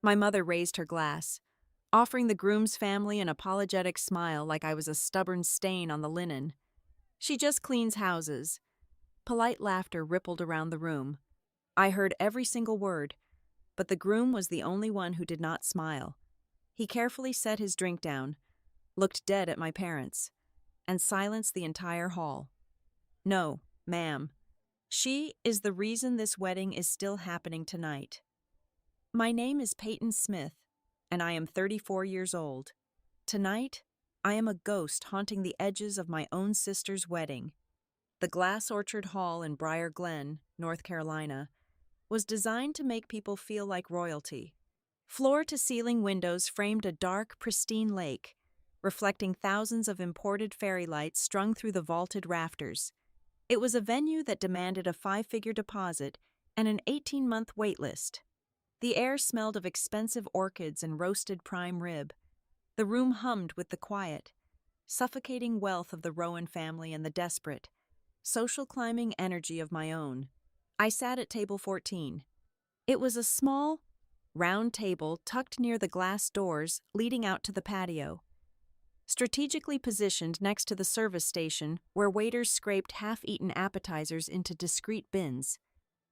My mother raised her glass, offering the groom's family an apologetic smile like I was a stubborn stain on the linen. She just cleans houses. Polite laughter rippled around the room. I heard every single word, but the groom was the only one who did not smile. He carefully set his drink down, looked dead at my parents, and silenced the entire hall. No, ma'am. She is the reason this wedding is still happening tonight. My name is Peyton Smith, and I am 34 years old. Tonight, I am a ghost haunting the edges of my own sister's wedding. The Glass Orchard Hall in Briar Glen, North Carolina, was designed to make people feel like royalty. Floor-to-ceiling windows framed a dark, pristine lake, reflecting thousands of imported fairy lights strung through the vaulted rafters. It was a venue that demanded a five-figure deposit and an 18-month wait list. The air smelled of expensive orchids and roasted prime rib. The room hummed with the quiet, suffocating wealth of the Rowan family and the desperate, social climbing energy of my own. I sat at table 14. It was a small, round table tucked near the glass doors leading out to the patio, strategically positioned next to the service station where waiters scraped half-eaten appetizers into discreet bins.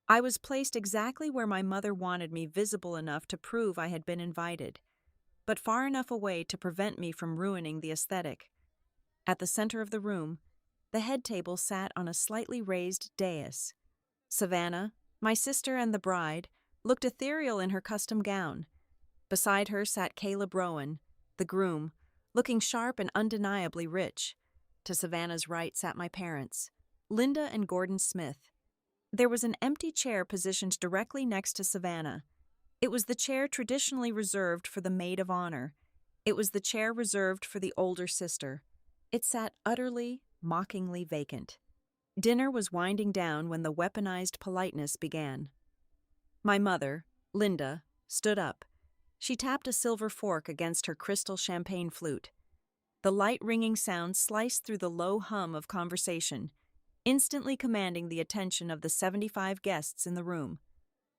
I was placed exactly where my mother wanted me, visible enough to prove I had been invited, but far enough away to prevent me from ruining the aesthetic. At the center of the room, the head table sat on a slightly raised dais. Savannah, my sister and the bride, looked ethereal in her custom gown. Beside her sat Caleb Rowan, the groom, looking sharp and undeniably rich. To Savannah's right sat my parents, Linda and Gordon Smith. There was an empty chair positioned directly next to Savannah. It was the chair traditionally reserved for the maid of honor. It was the chair reserved for the older sister. It sat utterly, mockingly vacant. Dinner was winding down when the weaponized politeness began. My mother, Linda, stood up. She tapped a silver fork against her crystal champagne flute. The light ringing sound sliced through the low hum of conversation, instantly commanding the attention of the 75 guests in the room.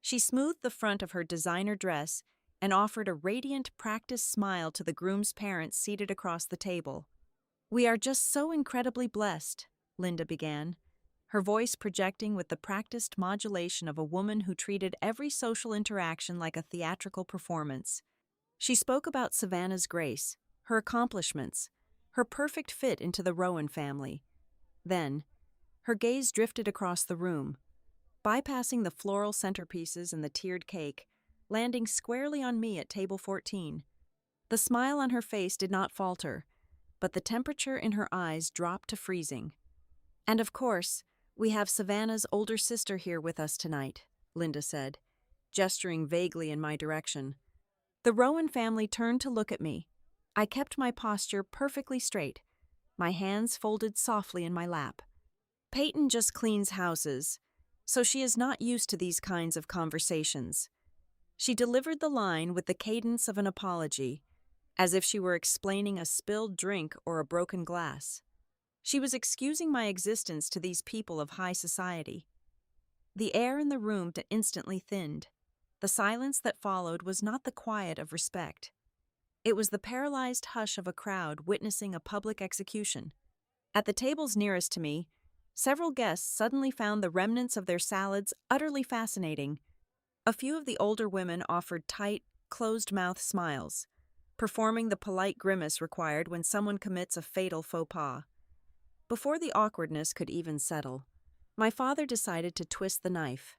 She smoothed the front of her designer dress and offered a radiant, practiced smile to the groom's parents seated across the table. "We are just so incredibly blessed," Linda began, her voice projecting with the practiced modulation of a woman who treated every social interaction like a theatrical performance. She spoke about Savannah's grace, her accomplishments, her perfect fit into the Rowan family. Then, her gaze drifted across the room, bypassing the floral centerpieces and the tiered cake, landing squarely on me at table 14. The smile on her face did not falter, but the temperature in her eyes dropped to freezing. "And of course, we have Savannah's older sister here with us tonight," Linda said, gesturing vaguely in my direction. The Rowan family turned to look at me. I kept my posture perfectly straight, my hands folded softly in my lap. Peyton just cleans houses, so she is not used to these kinds of conversations. She delivered the line with the cadence of an apology, as if she were explaining a spilled drink or a broken glass. She was excusing my existence to these people of high society. The air in the room instantly thinned. The silence that followed was not the quiet of respect. It was the paralyzed hush of a crowd witnessing a public execution. At the tables nearest to me, several guests suddenly found the remnants of their salads utterly fascinating. A few of the older women offered tight, closed-mouth smiles, performing the polite grimace required when someone commits a fatal faux pas. Before the awkwardness could even settle, my father decided to twist the knife.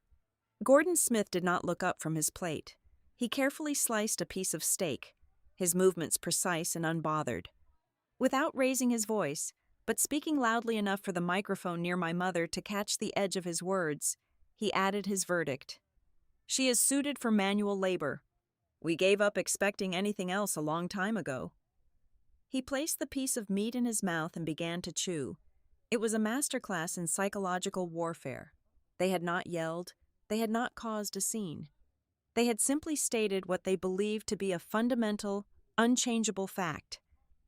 Gordon Smith did not look up from his plate. He carefully sliced a piece of steak, his movements precise and unbothered. Without raising his voice, but speaking loudly enough for the microphone near my mother to catch the edge of his words, he added his verdict. "She is suited for manual labor. We gave up expecting anything else a long time ago." He placed the piece of meat in his mouth and began to chew. It was a masterclass in psychological warfare. They had not yelled. They had not caused a scene. They had simply stated what they believed to be a fundamental, unchangeable fact,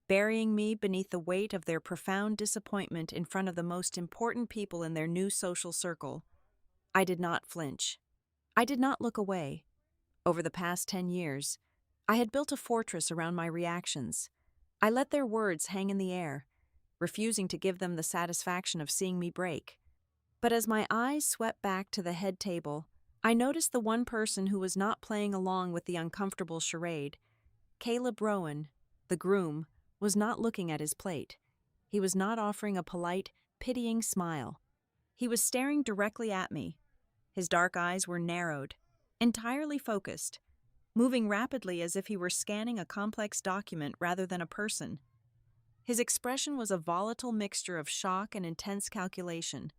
burying me beneath the weight of their profound disappointment in front of the most important people in their new social circle. I did not flinch. I did not look away. Over the past 10 years, I had built a fortress around my reactions. I let their words hang in the air, refusing to give them the satisfaction of seeing me break. But as my eyes swept back to the head table, I noticed the one person who was not playing along with the uncomfortable charade. Caleb Rowan, the groom, was not looking at his plate. He was not offering a polite, pitying smile. He was staring directly at me. His dark eyes were narrowed, entirely focused, moving rapidly as if he were scanning a complex document rather than a person. His expression was a volatile mixture of shock and intense calculation.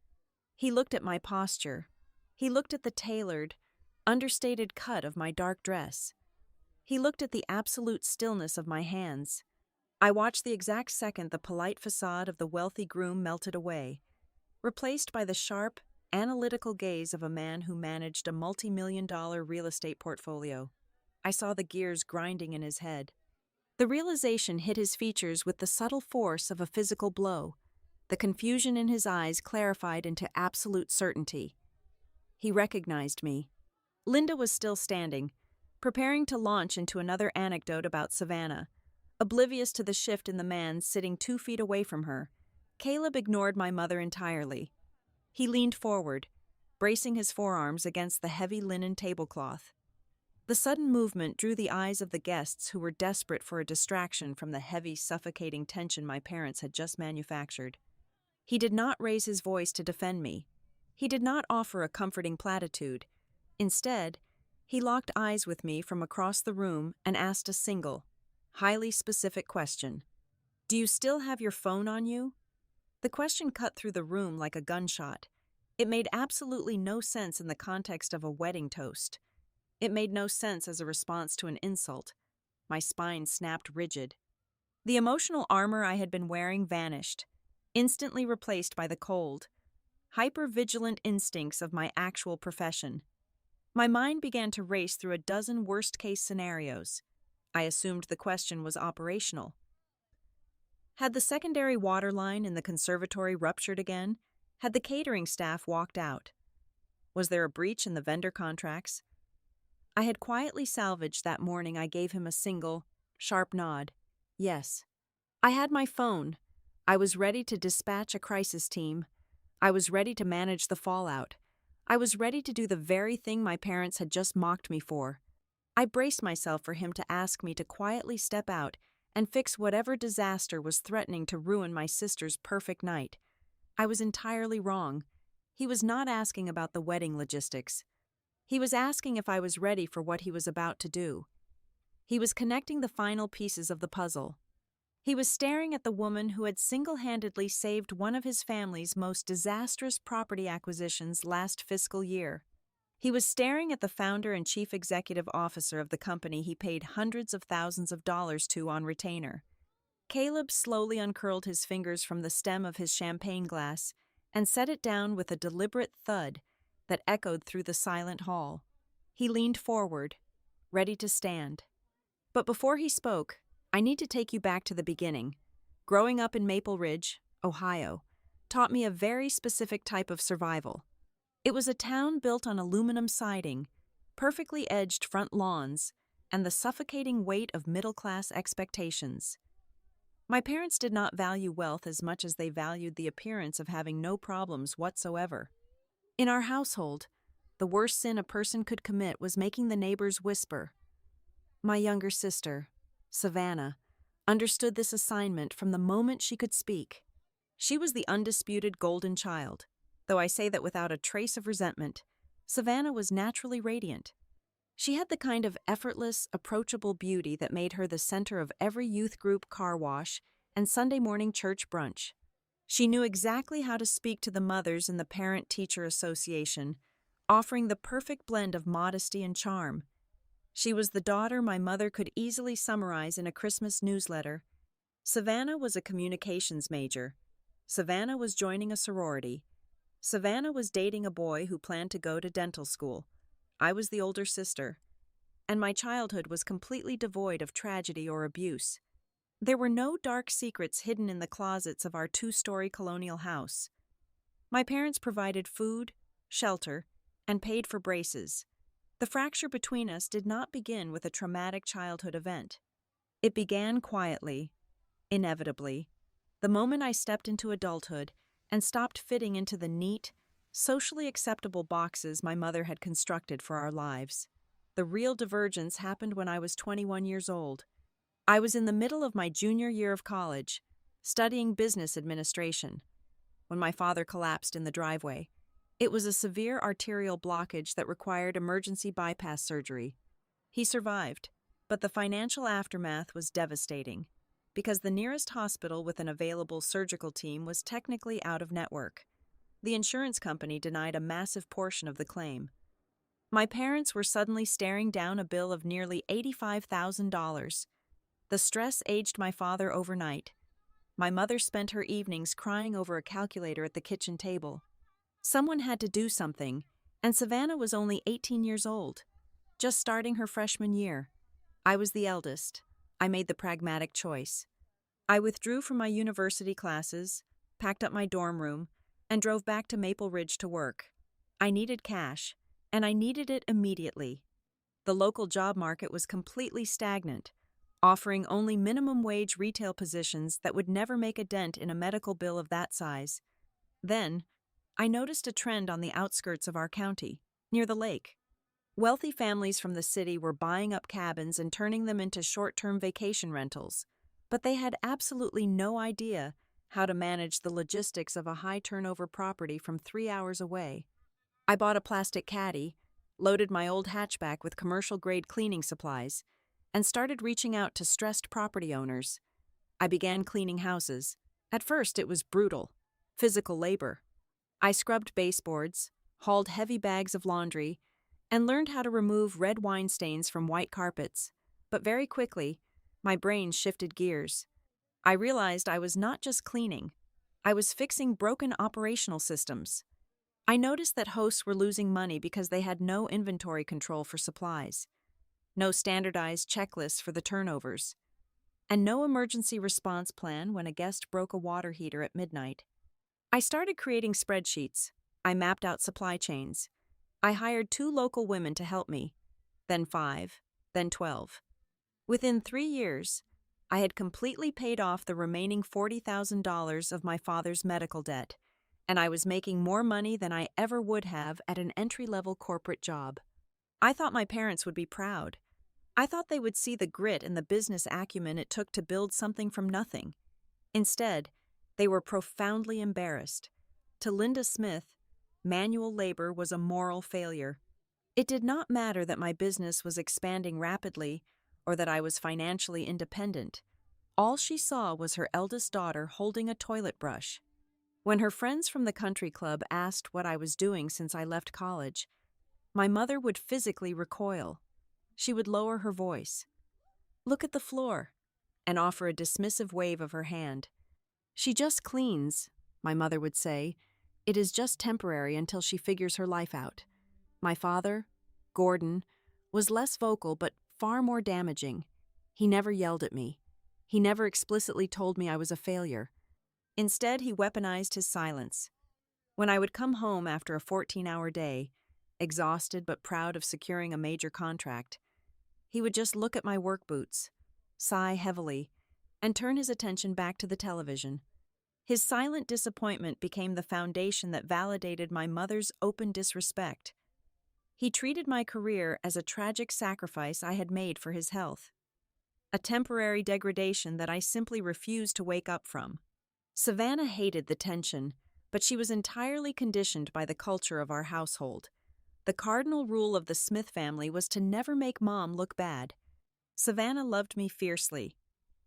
He looked at my posture. He looked at the tailored, understated cut of my dark dress. He looked at the absolute stillness of my hands. I watched the exact second the polite facade of the wealthy groom melted away, replaced by the sharp, analytical gaze of a man who managed a multi-million-dollar real estate portfolio. I saw the gears grinding in his head. The realization hit his features with the subtle force of a physical blow. The confusion in his eyes clarified into absolute certainty. He recognized me. Linda was still standing, preparing to launch into another anecdote about Savannah. Oblivious to the shift in the man sitting 2 feet away from her, Caleb ignored my mother entirely. He leaned forward, bracing his forearms against the heavy linen tablecloth. The sudden movement drew the eyes of the guests who were desperate for a distraction from the heavy, suffocating tension my parents had just manufactured. He did not raise his voice to defend me. He did not offer a comforting platitude. Instead, he locked eyes with me from across the room and asked a single, highly specific question. "Do you still have your phone on you?" The question cut through the room like a gunshot. It made absolutely no sense in the context of a wedding toast. It made no sense as a response to an insult. My spine snapped rigid. The emotional armor I had been wearing vanished, instantly replaced by the cold, hyper-vigilant instincts of my actual profession. My mind began to race through a dozen worst-case scenarios. I assumed the question was operational. Had the secondary water line in the conservatory ruptured again? Had the catering staff walked out? Was there a breach in the vendor contracts? I had quietly salvaged that morning. I gave him a single, sharp nod. Yes. I had my phone. I was ready to dispatch a crisis team. I was ready to manage the fallout. I was ready to do the very thing my parents had just mocked me for. I braced myself for him to ask me to quietly step out and fix whatever disaster was threatening to ruin my sister's perfect night. I was entirely wrong. He was not asking about the wedding logistics. He was asking if I was ready for what he was about to do. He was connecting the final pieces of the puzzle. He was staring at the woman who had single-handedly saved one of his family's most disastrous property acquisitions last fiscal year. He was staring at the founder and chief executive officer of the company he paid hundreds of thousands of dollars to on retainer. Caleb slowly uncurled his fingers from the stem of his champagne glass and set it down with a deliberate thud that echoed through the silent hall. He leaned forward, ready to stand. But before he spoke, "I need to take you back to the beginning. Growing up in Maple Ridge, Ohio, taught me a very specific type of survival. It was a town built on aluminum siding, perfectly edged front lawns, and the suffocating weight of middle-class expectations. My parents did not value wealth as much as they valued the appearance of having no problems whatsoever. In our household, the worst sin a person could commit was making the neighbors whisper. My younger sister, Savannah, understood this assignment from the moment she could speak. She was the undisputed golden child. Though I say that without a trace of resentment, Savannah was naturally radiant. She had the kind of effortless, approachable beauty that made her the center of every youth group car wash and Sunday morning church brunch. She knew exactly how to speak to the mothers in the Parent-Teacher Association, offering the perfect blend of modesty and charm. She was the daughter my mother could easily summarize in a Christmas newsletter. Savannah was a communications major. Savannah was joining a sorority. Savannah was dating a boy who planned to go to dental school. I was the older sister, and my childhood was completely devoid of tragedy or abuse. There were no dark secrets hidden in the closets of our 2-story colonial house. My parents provided food, shelter, and paid for braces. The fracture between us did not begin with a traumatic childhood event. It began quietly, inevitably, the moment I stepped into adulthood and stopped fitting into the neat, socially acceptable boxes my mother had constructed for our lives. The real divergence happened when I was 21 years old. I was in the middle of my junior year of college, studying business administration, when my father collapsed in the driveway. It was a severe arterial blockage that required emergency bypass surgery. He survived, but the financial aftermath was devastating, because the nearest hospital with an available surgical team was technically out of network. The insurance company denied a massive portion of the claim. My parents were suddenly staring down a bill of nearly $85,000. The stress aged my father overnight. My mother spent her evenings crying over a calculator at the kitchen table. Someone had to do something, and Savannah was only 18 years old, just starting her freshman year. I was the eldest. I made the pragmatic choice. I withdrew from my university classes, packed up my dorm room, and drove back to Maple Ridge to work. I needed cash, and I needed it immediately. The local job market was completely stagnant, offering only minimum wage retail positions that would never make a dent in a medical bill of that size. Then, I noticed a trend on the outskirts of our county, near the lake. Wealthy families from the city were buying up cabins and turning them into short-term vacation rentals, but they had absolutely no idea how to manage the logistics of a high-turnover property from 3 hours away. I bought a plastic caddy, loaded my old hatchback with commercial-grade cleaning supplies, and started reaching out to stressed property owners. I began cleaning houses. At first, it was brutal, physical labor. I scrubbed baseboards, hauled heavy bags of laundry, and learned how to remove red wine stains from white carpets. But very quickly, my brain shifted gears. I realized I was not just cleaning. I was fixing broken operational systems. I noticed that hosts were losing money because they had no inventory control for supplies, no standardized checklists for the turnovers, and no emergency response plan when a guest broke a water heater at midnight. I started creating spreadsheets. I mapped out supply chains. I hired 2 local women to help me, then 5, then 12. Within 3 years, I had completely paid off the remaining $40,000 of my father's medical debt, and I was making more money than I ever would have at an entry-level corporate job. I thought my parents would be proud. I thought they would see the grit and the business acumen it took to build something from nothing. Instead, they were profoundly embarrassed. To Linda Smith, manual labor was a moral failure. It did not matter that my business was expanding rapidly or that I was financially independent. All she saw was her eldest daughter holding a toilet brush. When her friends from the country club asked what I was doing since I left college, my mother would physically recoil. She would lower her voice, look at the floor, and offer a dismissive wave of her hand. "She just cleans," my mother would say. "It is just temporary until she figures her life out." My father, Gordon, was less vocal but far more damaging. He never yelled at me. He never explicitly told me I was a failure. Instead, he weaponized his silence. When I would come home after a 14-hour day, exhausted but proud of securing a major contract, he would just look at my work boots, sigh heavily, and turn his attention back to the television. His silent disappointment became the foundation that validated my mother's open disrespect. He treated my career as a tragic sacrifice I had made for his health, a temporary degradation that I simply refused to wake up from. Savannah hated the tension, but she was entirely conditioned by the culture of our household. The cardinal rule of the Smith family was to never make Mom look bad. Savannah loved me fiercely,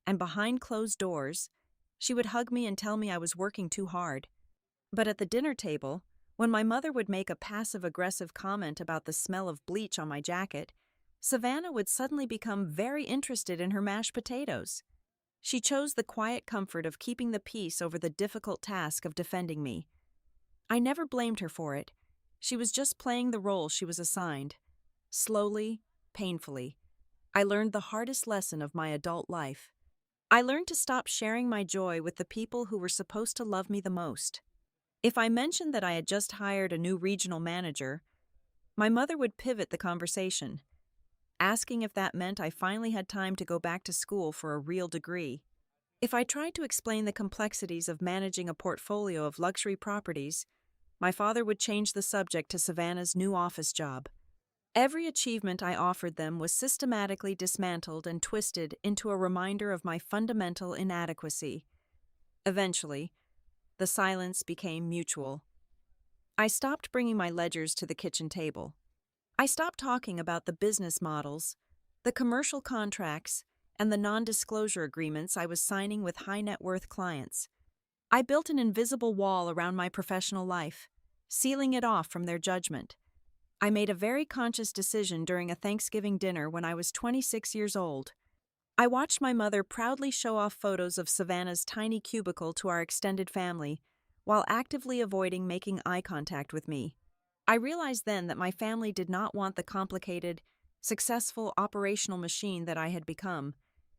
and behind closed doors, she would hug me and tell me I was working too hard. But at the dinner table, when my mother would make a passive-aggressive comment about the smell of bleach on my jacket, Savannah would suddenly become very interested in her mashed potatoes. She chose the quiet comfort of keeping the peace over the difficult task of defending me. I never blamed her for it. She was just playing the role she was assigned. Slowly, painfully, I learned the hardest lesson of my adult life. I learned to stop sharing my joy with the people who were supposed to love me the most. If I mentioned that I had just hired a new regional manager, My mother would pivot the conversation, asking if that meant I finally had time to go back to school for a real degree. If I tried to explain the complexities of managing a portfolio of luxury properties, my father would change the subject to Savannah's new office job. Every achievement I offered them was systematically dismantled and twisted into a reminder of my fundamental inadequacy. Eventually, the silence became mutual. I stopped bringing my ledgers to the kitchen table. I stopped talking about the business models, the commercial contracts, and the non-disclosure agreements I was signing with high-net-worth clients. I built an invisible wall around my professional life, sealing it off from their judgment. I made a very conscious decision during a Thanksgiving dinner when I was 26 years old. I watched my mother proudly show off photos of Savannah's tiny cubicle to our extended family, while actively avoiding making eye contact with me. I realized then that my family did not want the complicated, successful operational machine that I had become.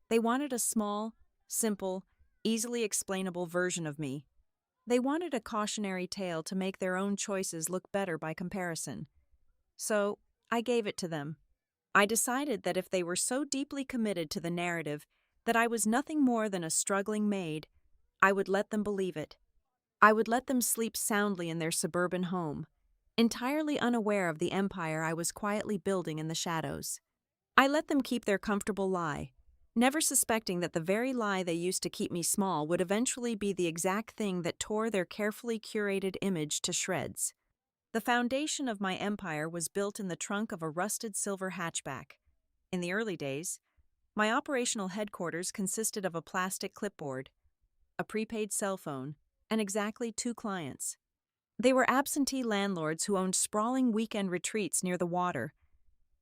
They wanted a small, simple, easily explainable version of me. They wanted a cautionary tale to make their own choices look better by comparison. So, I gave it to them. I decided that if they were so deeply committed to the narrative that I was nothing more than a struggling maid, I would let them believe it. I would let them sleep soundly in their suburban home, entirely unaware of the empire I was quietly building in the shadows. I let them keep their comfortable lie, never suspecting that the very lie they used to keep me small would eventually be the exact thing that tore their carefully curated image to shreds. The foundation of my empire was built in the trunk of a rusted silver hatchback. In the early days, my operational headquarters consisted of a plastic clipboard, a prepaid cell phone, and exactly 2 clients. They were absentee landlords who owned sprawling weekend retreats near the water,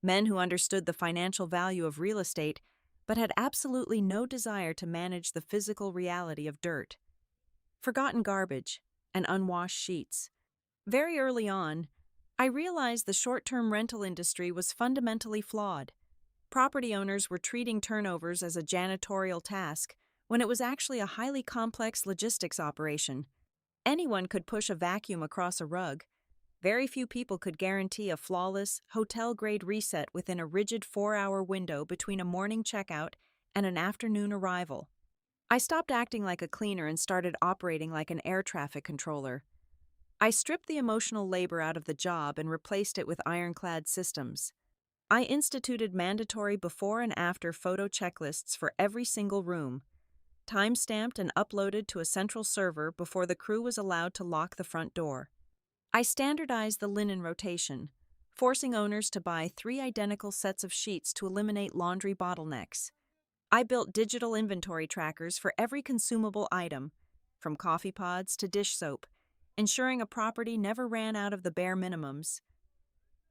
men who understood the financial value of real estate but had absolutely no desire to manage the physical reality of dirt, forgotten garbage, and unwashed sheets. Very early on, I realized the short-term rental industry was fundamentally flawed. Property owners were treating turnovers as a janitorial task when it was actually a highly complex logistics operation. Anyone could push a vacuum across a rug. Very few people could guarantee a flawless, hotel-grade reset within a rigid 4-hour window between a morning checkout and an afternoon arrival. I stopped acting like a cleaner and started operating like an air traffic controller. I stripped the emotional labor out of the job and replaced it with ironclad systems. I instituted mandatory before and after photo checklists for every single room, time-stamped and uploaded to a central server before the crew was allowed to lock the front door. I standardized the linen rotation, forcing owners to buy 3 identical sets of sheets to eliminate laundry bottlenecks. I built digital inventory trackers for every consumable item, from coffee pods to dish soap, ensuring a property never ran out of the bare minimums.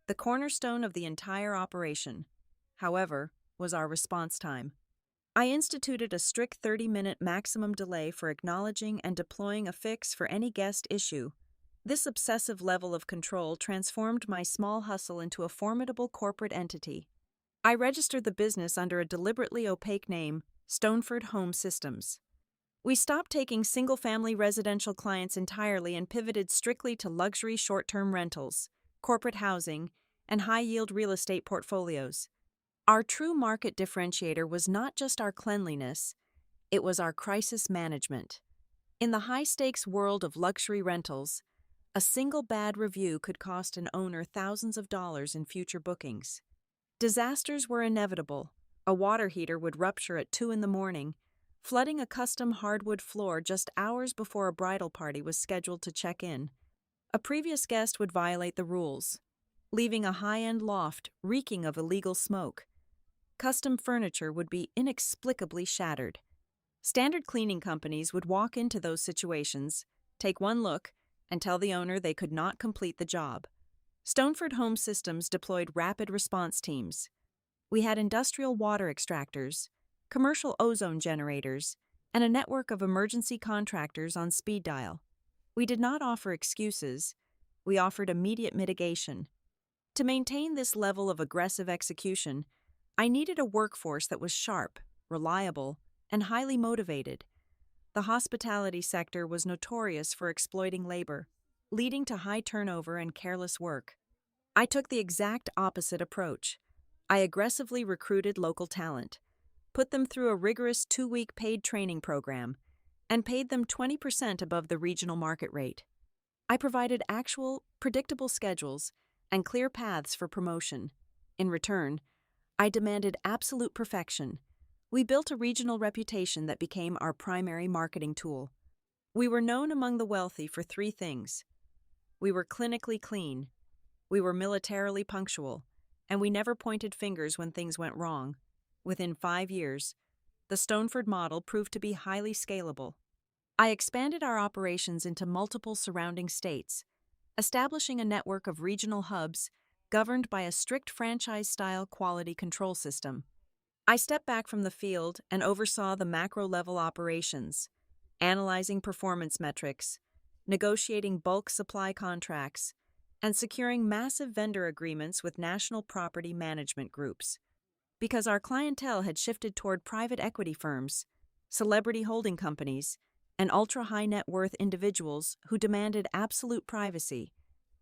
The cornerstone of the entire operation, however, was our response time. I instituted a strict 30-minute maximum delay for acknowledging and deploying a fix for any guest issue. This obsessive level of control transformed my small hustle into a formidable corporate entity. I registered the business under a deliberately opaque name, Stoneford Home Systems. We stopped taking single-family residential clients entirely and pivoted strictly to luxury short-term rentals, corporate housing, and high-yield real estate portfolios. Our true market differentiator was not just our cleanliness, it was our crisis management. In the high-stakes world of luxury rentals, a single bad review could cost an owner thousands of dollars in future bookings. Disasters were inevitable. A water heater would rupture at 2 a.m, flooding a custom hardwood floor just hours before a bridal party was scheduled to check in. A previous guest would violate the rules, leaving a high-end loft reeking of illegal smoke. Custom furniture would be inexplicably shattered. Standard cleaning companies would walk into those situations, take one look, and tell the owner they could not complete the job. Stoneford Home Systems deployed rapid response teams. We had industrial water extractors, commercial ozone generators, and a network of emergency contractors on speed dial. We did not offer excuses, we offered immediate mitigation. To maintain this level of aggressive execution, I needed a workforce that was sharp, reliable, and highly motivated. The hospitality sector was notorious for exploiting labor, leading to high turnover and careless work. I took the exact opposite approach. I aggressively recruited local talent, put them through a rigorous 2-week paid training program, and paid them 20% above the regional market rate. I provided actual, predictable schedules and clear paths for promotion. In return, I demanded absolute perfection. We built a regional reputation that became our primary marketing tool. We were known among the wealthy for 3 things. We were clinically clean, we were militarily punctual, and we never pointed fingers when things went wrong. Within 5 years, the Stoneford model proved to be highly scalable. I expanded our operations into multiple surrounding states, establishing a network of regional hubs governed by a strict franchise-style quality control system. I stepped back from the field and oversaw the macro-level operations, analyzing performance metrics, negotiating bulk supply contracts, and securing massive vendor agreements with national property management groups. Because our clientele had shifted toward private equity firms, celebrity holding companies, and ultra-high net worth individuals who demanded absolute privacy,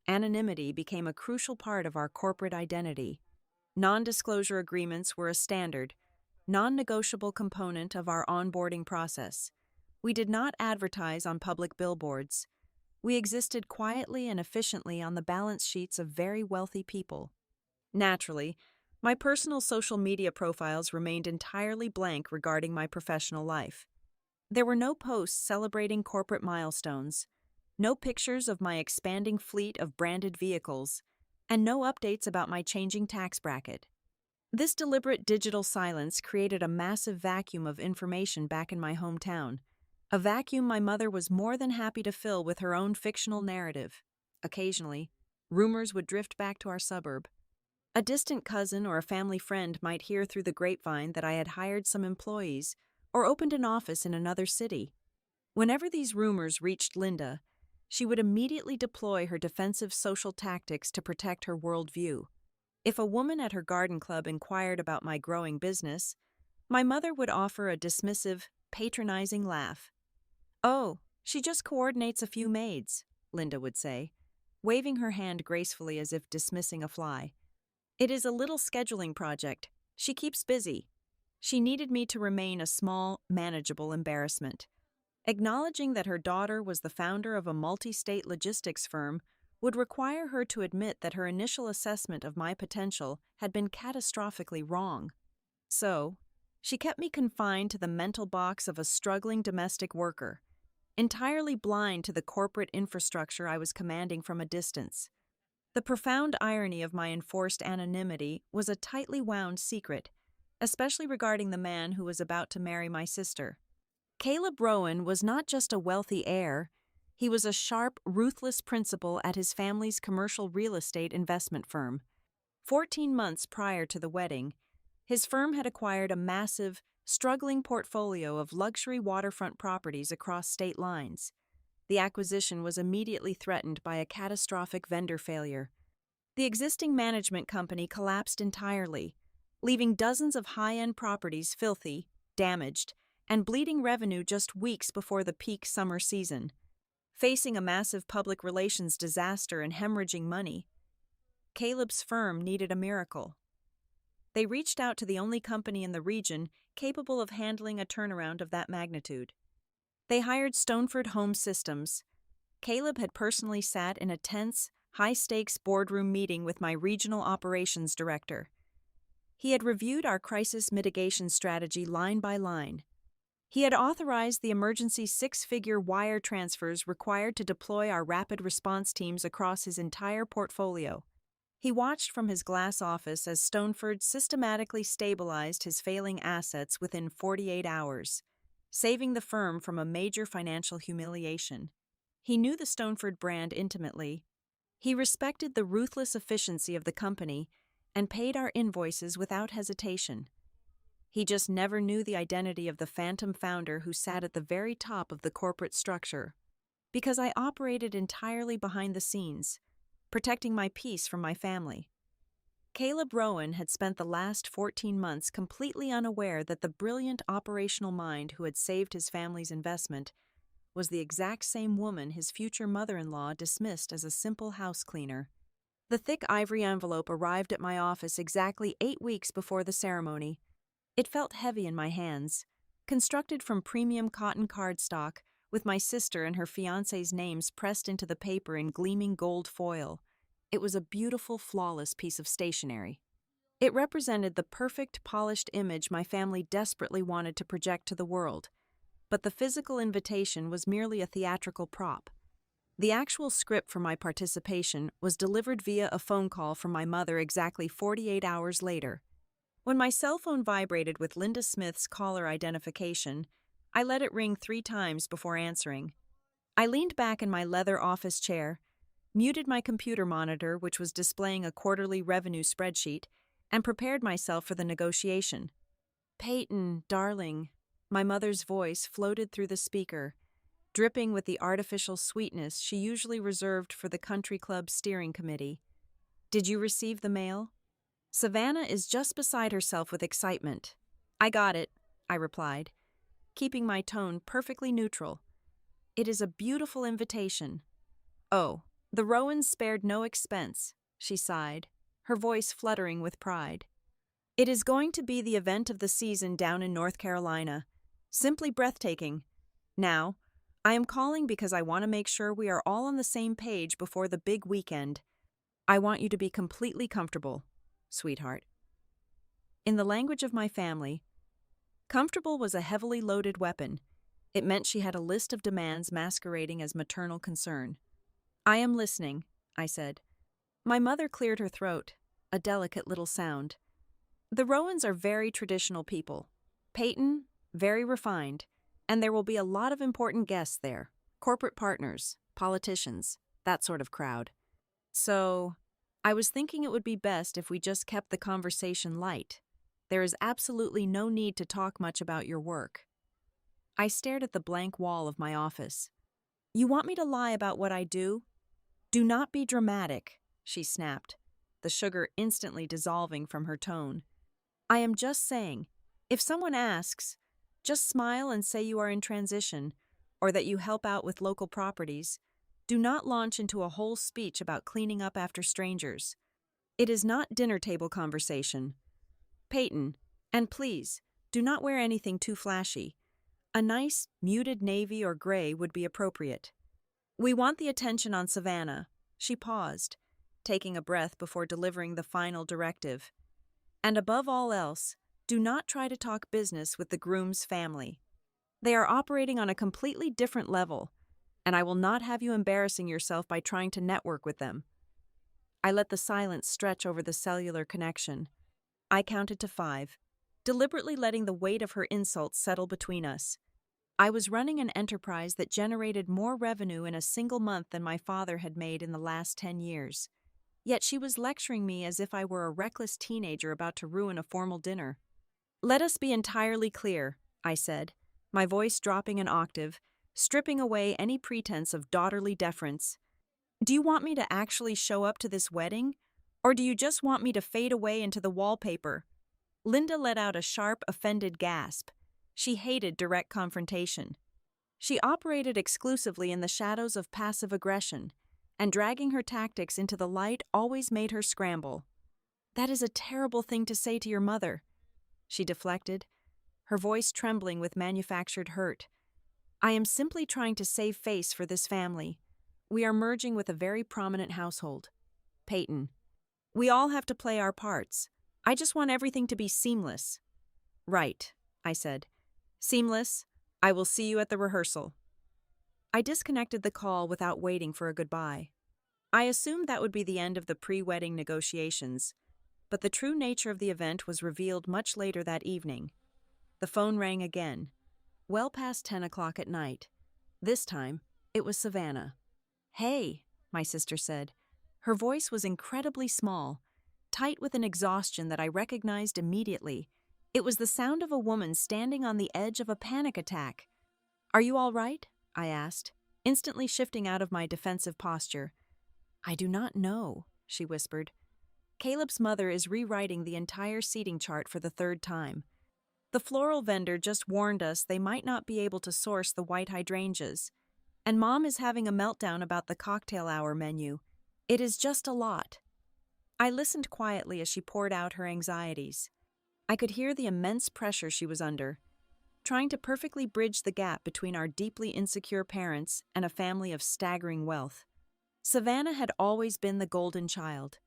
anonymity became a crucial part of our corporate identity. Non-disclosure agreements were a standard, non-negotiable component of our onboarding process. We did not advertise on public billboards. We existed quietly and efficiently on the balance sheets of very wealthy people. Naturally, my personal social media profiles remained entirely blank regarding my professional life. There were no posts celebrating corporate milestones, no pictures of my expanding fleet of branded vehicles, and no updates about my changing tax bracket. This deliberate digital silence created a massive vacuum of information back in my hometown, a vacuum my mother was more than happy to fill with her own fictional narrative. Occasionally, rumors would drift back to our suburb. A distant cousin or a family friend might hear through the grapevine that I had hired some employees or opened an office in another city. Whenever these rumors reached Linda, she would immediately deploy her defensive social tactics to protect her worldview. If a woman at her garden club inquired about my growing business, my mother would offer a dismissive, patronizing laugh. "Oh, she just coordinates a few maids," Linda would say, waving her hand gracefully as if dismissing a fly. "It is a little scheduling project. She keeps busy." She needed me to remain a small, manageable embarrassment. Acknowledging that her daughter was the founder of a multi-state logistics firm would require her to admit that her initial assessment of my potential had been catastrophically wrong. So, she kept me confined to the mental box of a struggling domestic worker, entirely blind to the corporate infrastructure I was commanding from a distance. The profound irony of my enforced anonymity was a tightly wound secret, especially regarding the man who was about to marry my sister. Caleb Rowan was not just a wealthy heir, he was a sharp, ruthless principal at his family's commercial real estate investment firm. 14 months prior to the wedding, his firm had acquired a massive, struggling portfolio of luxury waterfront properties across state lines. The acquisition was immediately threatened by a catastrophic vendor failure. The existing management company collapsed entirely, leaving dozens of high-end properties filthy, damaged, and bleeding revenue just weeks before the peak summer season. Facing a massive public relations disaster and hemorrhaging money, Caleb's firm needed a miracle. They reached out to the only company in the region capable of handling a turnaround of that magnitude. They hired Stoneford Home Systems. Caleb had personally sat in a tense, high-stakes boardroom meeting with my regional operations director. He had reviewed our crisis mitigation strategy line by line. He had authorized the emergency 6-figure wire transfers required to deploy our rapid response teams across his entire portfolio. He watched from his glass office as Stoneford systematically stabilized his failing assets within 48 hours, saving the firm from a major financial humiliation. He knew the Stoneford brand intimately. He respected the ruthless efficiency of the company and paid our invoices without hesitation. He just never knew the identity of the phantom founder who sat at the very top of the corporate structure. Because I operated entirely behind the scenes, protecting my peace from my family. Caleb Rowan had spent the last 14 months completely unaware that the brilliant operational mind who had saved his family's investment was the exact same woman his future mother-in-law dismissed as a simple house cleaner. The thick ivory envelope arrived at my office exactly 8 weeks before the ceremony. It felt heavy in my hands. Constructed from premium cotton cardstock, with my sister and her fiancé's names pressed into the paper in gleaming gold foil, it was a beautiful, flawless piece of stationery. It represented the perfect, polished image my family desperately wanted to project to the world, but the physical invitation was merely a theatrical prop. The actual script for my participation was delivered via a phone call from my mother exactly 48 hours later. When my cell phone vibrated with Linda Smith's caller identification, I let it ring 3 times before answering. I leaned back in my leather office chair, muted my computer monitor, which was displaying a quarterly revenue spreadsheet, and prepared myself for the negotiation. "Peyton, darling," my mother's voice floated through the speaker, dripping with the artificial sweetness she usually reserved for the country club steering committee. "Did you receive the mail?" "Savannah is just beside herself with excitement." "I got it," I replied, keeping my tone perfectly neutral. "It is a beautiful invitation." "Oh, the Rowans spared no expense," she sighed, her voice fluttering with pride. "It is going to be the event of the season down in North Carolina. Simply breathtaking. Now, I am calling because I want to make sure we are all on the same page before the big weekend. I want you to be completely comfortable, sweetheart." In the language of my family, comfortable was a heavily loaded weapon. It meant she had a list of demands masquerading as maternal concern. "I am listening," I said. My mother cleared her throat, a delicate little sound. "The Rowans are very traditional people. Peyton, very refined, and there will be a lot of important guests there. Corporate partners, politicians, that sort of crowd. So, I was thinking it would be best if we just kept the conversation light. There is absolutely no need to talk much about your work." I stared at the blank wall of my office. "You want me to lie about what I do?" "Do not be dramatic," she snapped, the sugar instantly dissolving from her tone. "I am just saying, if someone asks, just smile and say you are in transition, or that you help out with local properties. Do not launch into a whole speech about cleaning up after strangers. It is not dinner table conversation. Peyton, and please, do not wear anything too flashy. A nice, muted navy or gray would be appropriate. We want the attention on Savannah." She paused, taking a breath before delivering the final directive. "And above all else, do not try to talk business with the Groom's family. They are operating on a completely different level, and I will not have you embarrassing yourself by trying to network with them." I let the silence stretch over the cellular connection. I counted to 5, deliberately letting the weight of her insults settle between us. I was running an enterprise that generated more revenue in a single month than my father had made in the last 10 years. Yet she was lecturing me as if I were a reckless teenager about to ruin a formal dinner. "Let us be entirely clear," I said, my voice dropping an octave, stripping away any pretense of daughterly deference. "Do you want me to actually show up to this wedding, or do you just want me to fade away into the wallpaper?" Linda let out a sharp, offended gasp. She hated direct confrontation. She operated exclusively in the shadows of passive aggression, and dragging her tactics into the light always made her scramble. "That is a terrible thing to say to your mother." She deflected, her voice trembling with manufactured hurt. "I am simply trying to save face for this family. We are merging with a very prominent household. Peyton, we all have to play our parts. I just want everything to be seamless." "Right," I said. "Seamless. I will see you at the rehearsal." I disconnected the call without waiting for a goodbye. I assumed that would be the end of the pre-wedding negotiations, but the true nature of the event was revealed much later that evening. The phone rang again, well past 10 o'clock at night. This time, it was Savannah. "Hey," my sister said. Her voice was incredibly small, tight with an exhaustion that I recognized immediately. It was the sound of a woman standing on the edge of a panic attack. "Are you all right?" I asked, instantly shifting out of my defensive posture. "I do not know," she whispered. "Caleb's mother is rewriting the entire seating chart for the 3rd time. The floral vendor just warned us they might not be able to source the white hydrangeas. And Mom is having a meltdown about the cocktail hour menu. It is just a lot." I listened quietly as she poured out her anxieties. I could hear the immense pressure she was under, trying to perfectly bridge the gap between our deeply insecure parents and a family of staggering wealth. Savannah had always been the golden child,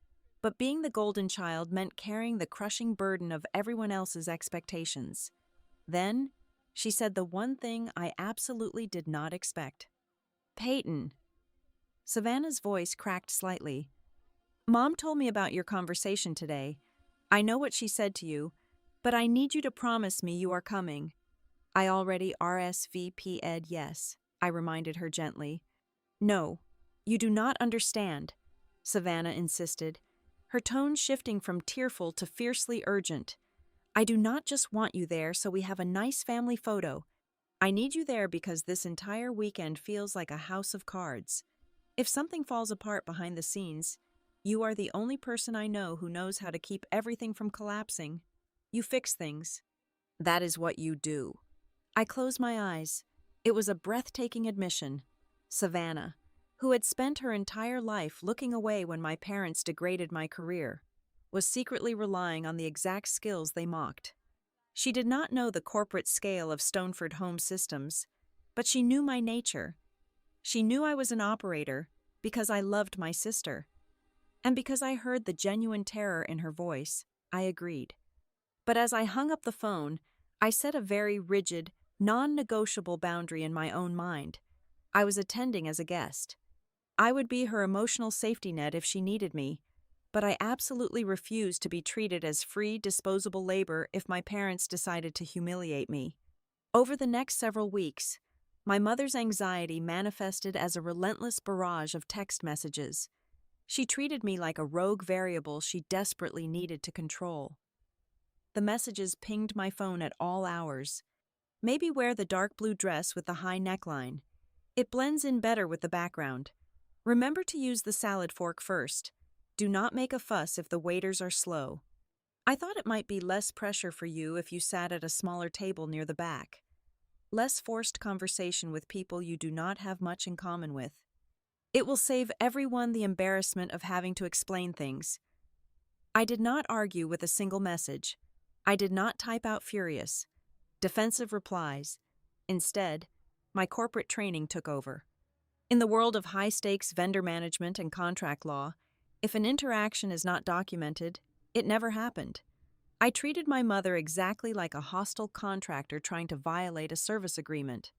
but being the golden child meant carrying the crushing burden of everyone else's expectations. Then, she said the one thing I absolutely did not expect. Peyton. Savannah's voice cracked slightly. Mom told me about your conversation today. I know what she said to you, but I need you to promise me you are coming. I already RSVP'd yes, I reminded her gently. No, you do not understand, Savannah insisted, her tone shifting from tearful to fiercely urgent. I do not just want you there so we have a nice family photo. I need you there because this entire weekend feels like a house of cards. If something falls apart behind the scenes, you are the only person I know who knows how to keep everything from collapsing. You fix things. That is what you do. I closed my eyes. It was a breathtaking admission. Savannah, who had spent her entire life looking away when my parents degraded my career, was secretly relying on the exact skills they mocked. She did not know the corporate scale of Stoneford Home Systems, but she knew my nature. She knew I was an operator because I loved my sister. And because I heard the genuine terror in her voice, I agreed. But as I hung up the phone, I set a very rigid, non-negotiable boundary in my own mind. I was attending as a guest. I would be her emotional safety net if she needed me, but I absolutely refused to be treated as free, disposable labor if my parents decided to humiliate me. Over the next several weeks, my mother's anxiety manifested as a relentless barrage of text messages. She treated me like a rogue variable she desperately needed to control. The messages pinged my phone at all hours. Maybe wear the dark blue dress with the high neckline. It blends in better with the background. Remember to use the salad fork first. Do not make a fuss if the waiters are slow. I thought it might be less pressure for you if you sat at a smaller table near the back. Less forced conversation with people you do not have much in common with. It will save everyone the embarrassment of having to explain things. I did not argue with a single message. I did not type out furious, defensive replies. Instead, my corporate training took over. In the world of high-stakes vendor management and contract law, if an interaction is not documented, it never happened. I treated my mother exactly like a hostile contractor trying to violate a service agreement.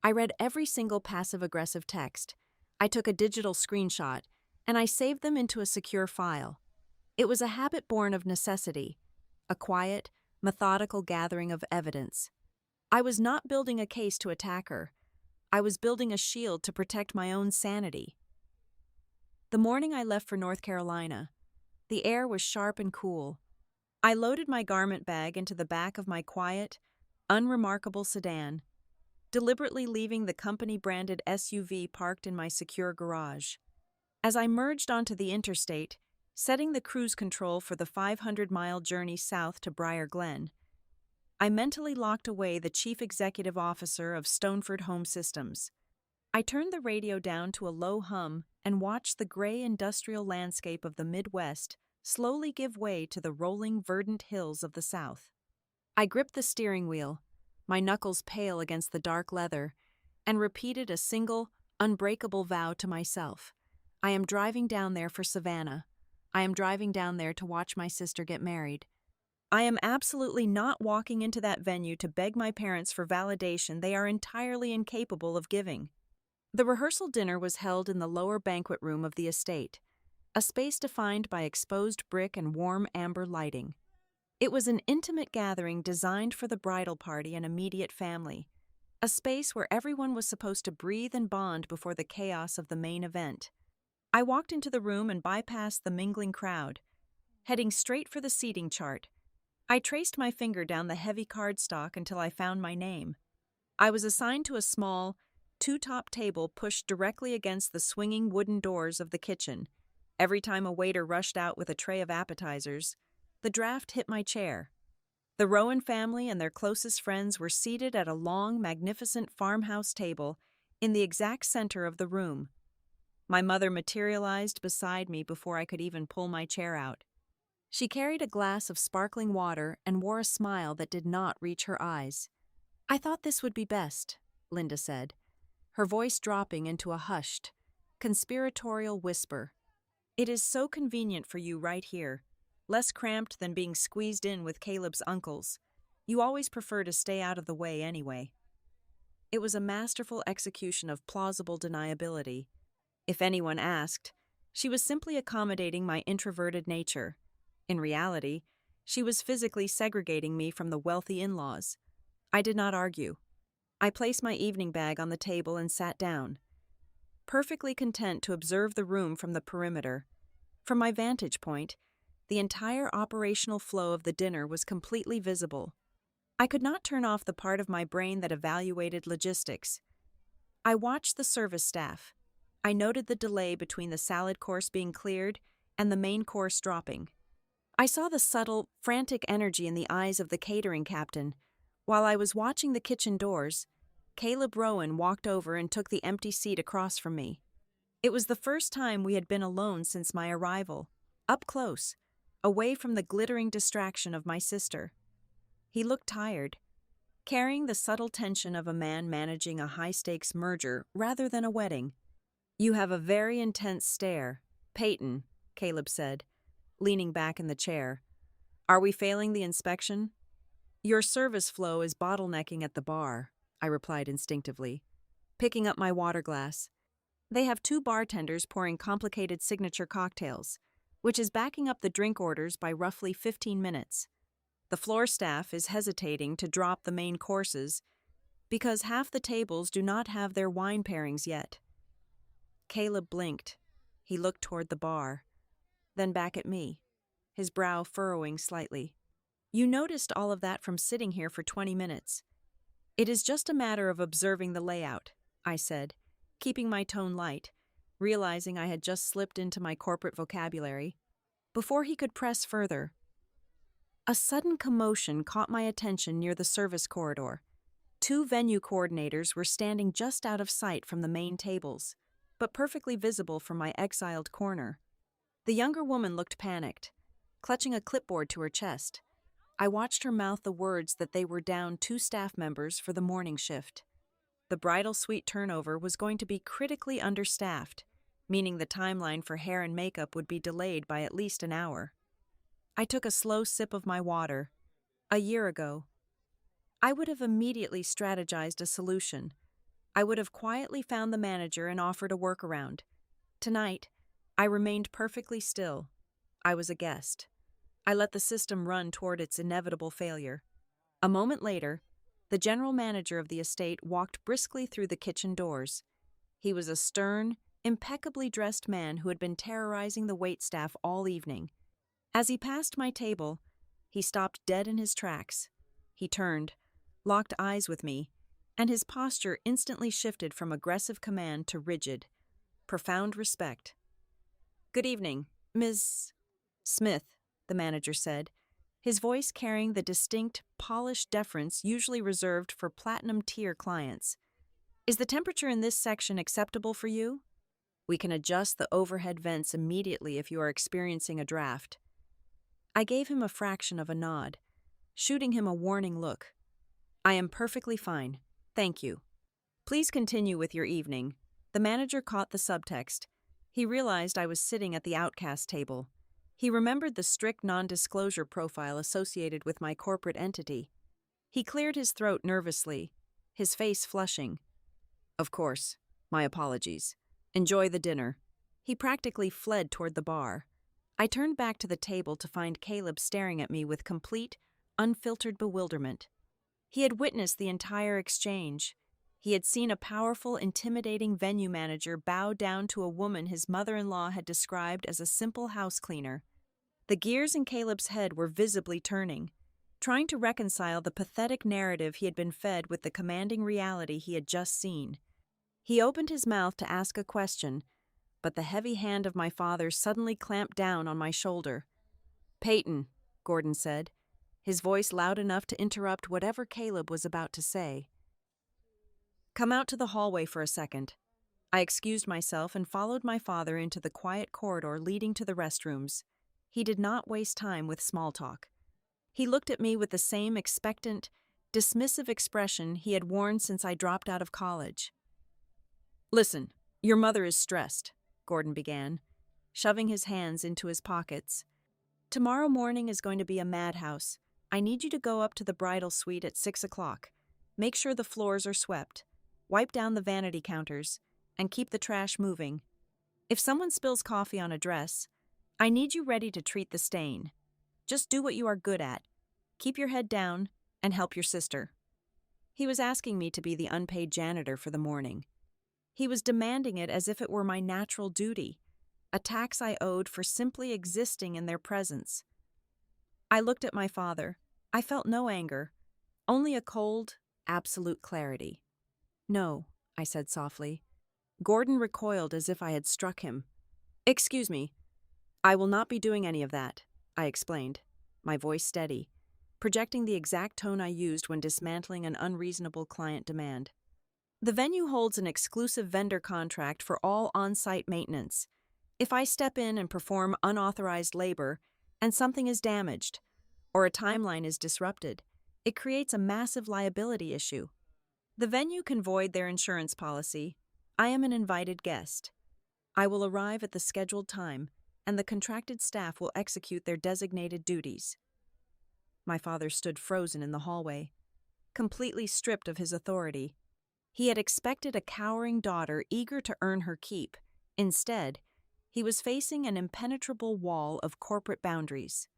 I read every single passive-aggressive text. I took a digital screenshot, and I saved them into a secure file. It was a habit born of necessity, a quiet, methodical gathering of evidence. I was not building a case to attack her. I was building a shield to protect my own sanity. The morning I left for North Carolina, the air was sharp and cool. I loaded my garment bag into the back of my quiet, unremarkable sedan, deliberately leaving the company-branded SUV parked in my secure garage. As I merged onto the interstate, setting the cruise control for the 500-mile journey south to Briar Glen, I mentally locked away the chief executive officer of Stoneford Home Systems. I turned the radio down to a low hum and watched the gray industrial landscape of the Midwest slowly give way to the rolling, verdant hills of the South. I gripped the steering wheel, my knuckles pale against the dark leather, and repeated a single, unbreakable vow to myself. I am driving down there for Savannah. I am driving down there to watch my sister get married. I am absolutely not walking into that venue to beg my parents for validation they are entirely incapable of giving. The rehearsal dinner was held in the lower banquet room of the estate, a space defined by exposed brick and warm amber lighting. It was an intimate gathering designed for the bridal party and immediate family, a space where everyone was supposed to breathe and bond before the chaos of the main event. I walked into the room and bypassed the mingling crowd, heading straight for the seating chart. I traced my finger down the heavy cardstock until I found my name. I was assigned to a small, two-top table pushed directly against the swinging wooden doors of the kitchen. Every time a waiter rushed out with a tray of appetizers, the draft hit my chair. The Rowan family and their closest friends were seated at a long, magnificent farmhouse table in the exact center of the room. My mother materialized beside me before I could even pull my chair out. She carried a glass of sparkling water and wore a smile that did not reach her eyes. "I thought this would be best," Linda said, her voice dropping into a hushed, conspiratorial whisper. "It is so convenient for you right here, less cramped than being squeezed in with Caleb's uncles. You always prefer to stay out of the way anyway." It was a masterful execution of plausible deniability. If anyone asked, she was simply accommodating my introverted nature. In reality, she was physically segregating me from the wealthy in-laws. I did not argue. I placed my evening bag on the table and sat down, perfectly content to observe the room from the perimeter. From my vantage point, the entire operational flow of the dinner was completely visible. I could not turn off the part of my brain that evaluated logistics. I watched the service staff. I noted the delay between the salad course being cleared and the main course dropping. I saw the subtle, frantic energy in the eyes of the catering captain. While I was watching the kitchen doors, Caleb Rowan walked over and took the empty seat across from me. It was the first time we had been alone since my arrival, up close, away from the glittering distraction of my sister. He looked tired, carrying the subtle tension of a man managing a high-stakes merger rather than a wedding. "You have a very intense stare, Peyton," Caleb said, leaning back in the chair. "Are we failing the inspection?" "Your service flow is bottlenecking at the bar," I replied instinctively, picking up my water glass. "They have 2 bartenders pouring complicated signature cocktails, which is backing up the drink orders by roughly 15 minutes. The floor staff is hesitating to drop the main courses because half the tables do not have their wine pairings yet." Caleb blinked. He looked toward the bar, then back at me, his brow furrowing slightly. "You noticed all of that from sitting here for 20 minutes. It is just a matter of observing the layout," I said, keeping my tone light, realizing I had just slipped into my corporate vocabulary. Before he could press further, a sudden commotion caught my attention near the service corridor. 2 venue coordinators were standing just out of sight from the main tables, but perfectly visible from my exiled corner. The younger woman looked panicked, clutching a clipboard to her chest. I watched her mouth the words that they were down 2 staff members for the morning shift. The bridal suite turnover was going to be critically understaffed, meaning the timeline for hair and makeup would be delayed by at least an hour. I took a slow sip of my water. A year ago, I would have immediately strategized a solution. I would have quietly found the manager and offered a workaround. Tonight, I remained perfectly still. I was a guest. I let the system run toward its inevitable failure. A moment later, the general manager of the estate walked briskly through the kitchen doors. He was a stern, impeccably dressed man who had been terrorizing the waitstaff all evening. As he passed my table, he stopped dead in his tracks. He turned, locked eyes with me, and his posture instantly shifted from aggressive command to rigid, profound respect. "Good evening, Ms. Smith," the manager said, his voice carrying the distinct, polished deference usually reserved for platinum-tier clients. "Is the temperature in this section acceptable for you? We can adjust the overhead vents immediately if you are experiencing a draft." I gave him a fraction of a nod, shooting him a warning look. "I am perfectly fine, thank you. Please continue with your evening." The manager caught the subtext. He realized I was sitting at the outcast table. He remembered the strict non-disclosure profile associated with my corporate entity. He cleared his throat nervously, his face flushing. "Of course, my apologies. Enjoy the dinner." He practically fled toward the bar. I turned back to the table to find Caleb staring at me with complete, unfiltered bewilderment. He had witnessed the entire exchange. He had seen a powerful, intimidating venue manager bow down to a woman his mother-in-law had described as a simple house cleaner. The gears in Caleb's head were visibly turning, trying to reconcile the pathetic narrative he had been fed with the commanding reality he had just seen. He opened his mouth to ask a question, but the heavy hand of my father suddenly clamped down on my shoulder. "Peyton," Gordon said, his voice loud enough to interrupt whatever Caleb was about to say. "Come out to the hallway for a second. I excused myself and followed my father into the quiet corridor leading to the restrooms. He did not waste time with small talk. He looked at me with the same expectant, dismissive expression he had worn since I dropped out of college. "Listen, your mother is stressed," Gordon began, shoving his hands into his pockets. "Tomorrow morning is going to be a madhouse. I need you to go up to the bridal suite at 6 o'clock. Make sure the floors are swept. Wipe down the vanity counters, and keep the trash moving. If someone spills coffee on a dress, I need you ready to treat the stain. Just do what you are good at. Keep your head down and help your sister." He was asking me to be the unpaid janitor for the morning. He was demanding it as if it were my natural duty, a tax I owed for simply existing in their presence. I looked at my father. I felt no anger, only a cold, absolute clarity. "No," I said softly. Gordon recoiled as if I had struck him. "Excuse me, I will not be doing any of that," I explained, my voice steady, projecting the exact tone I used when dismantling an unreasonable client demand. "The venue holds an exclusive vendor contract for all on-site maintenance. If I step in and perform unauthorized labor, and something is damaged, or a timeline is disrupted, it creates a massive liability issue. The venue can void their insurance policy. I am an invited guest. I will arrive at the scheduled time, and the contracted staff will execute their designated duties." My father stood frozen in the hallway, completely stripped of his authority. He had expected a cowering daughter eager to earn her keep. Instead, he was facing an impenetrable wall of corporate boundaries.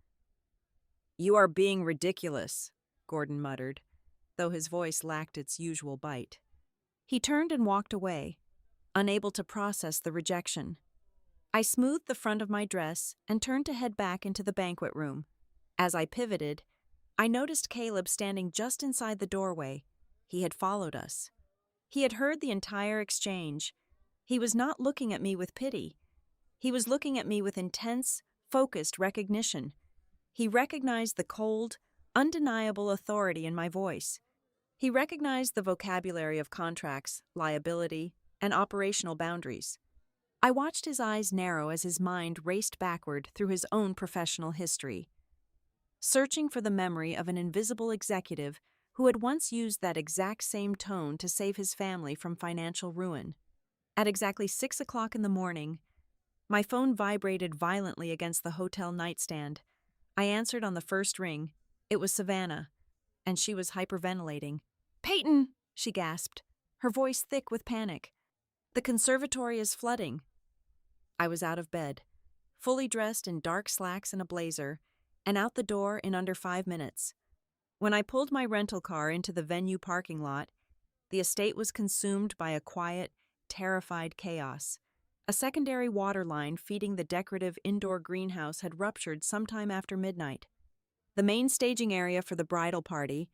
"You are being ridiculous," Gordon muttered, though his voice lacked its usual bite. He turned and walked away, unable to process the rejection. I smoothed the front of my dress and turned to head back into the banquet room. As I pivoted, I noticed Caleb standing just inside the doorway. He had followed us. He had heard the entire exchange. He was not looking at me with pity. He was looking at me with intense, focused recognition. He recognized the cold, undeniable authority in my voice. He recognized the vocabulary of contracts, liability, and operational boundaries. I watched his eyes narrow as his mind raced backward through his own professional history, searching for the memory of an invisible executive who had once used that exact same tone to save his family from financial ruin. At exactly 6 o'clock in the morning, my phone vibrated violently against the hotel nightstand. I answered on the first ring. It was Savannah, and she was hyperventilating. "Peyton!" she gasped, her voice thick with panic. "The conservatory is flooding." I was out of bed, fully dressed in dark slacks and a blazer, and out the door in under 5 minutes. When I pulled my rental car into the venue parking lot, the estate was consumed by a quiet, terrified chaos. A secondary water line feeding the decorative indoor greenhouse had ruptured sometime after midnight. The main staging area for the bridal party,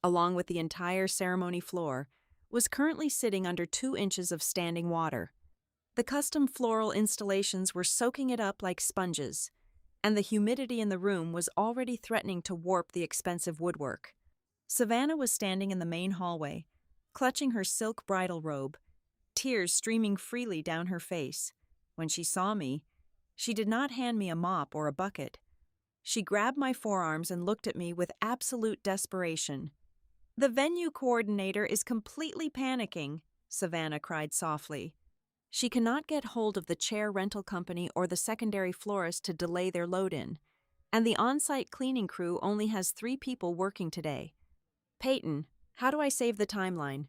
along with the entire ceremony floor, was currently sitting under 2 inches of standing water. The custom floral installations were soaking it up like sponges, and the humidity in the room was already threatening to warp the expensive woodwork. Savannah was standing in the main hallway, clutching her silk bridal robe, tears streaming freely down her face. When she saw me, she did not hand me a mop or a bucket. She grabbed my forearms and looked at me with absolute desperation. "The venue coordinator is completely panicking," Savannah cried softly. "She cannot get hold of the chair rental company or the secondary florist to delay their load-in, and the on-site cleaning crew only has 3 people working today. Peyton, how do I save the timeline?"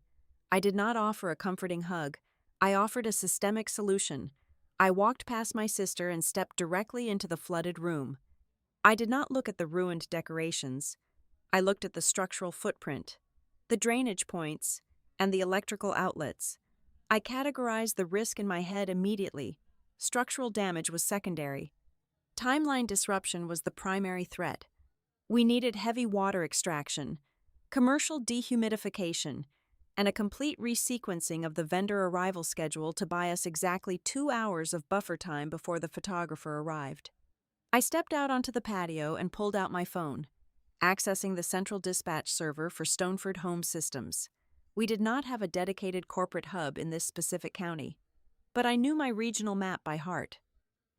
I did not offer a comforting hug. I offered a systemic solution. I walked past my sister and stepped directly into the flooded room. I did not look at the ruined decorations. I looked at the structural footprint, the drainage points, and the electrical outlets. I categorized the risk in my head immediately. Structural damage was secondary. Timeline disruption was the primary threat. We needed heavy water extraction, commercial dehumidification, and a complete resequencing of the vendor arrival schedule to buy us exactly 2 hours of buffer time before the photographer arrived. I stepped out onto the patio and pulled out my phone, accessing the central dispatch server for Stoneford Home Systems. We did not have a dedicated corporate hub in this specific county. but I knew my regional map by heart.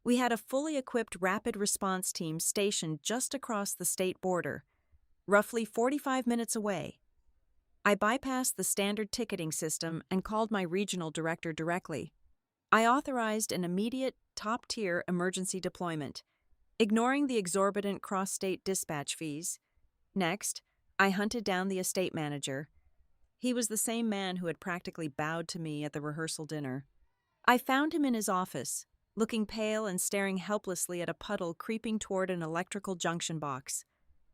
We had a fully equipped rapid response team stationed just across the state border, roughly 45 minutes away. I bypassed the standard ticketing system and called my regional director directly. I authorized an immediate, top-tier emergency deployment, ignoring the exorbitant cross-state dispatch fees. Next, I hunted down the estate manager. He was the same man who had practically bowed to me at the rehearsal dinner. I found him in his office, looking pale and staring helplessly at a puddle creeping toward an electrical junction box.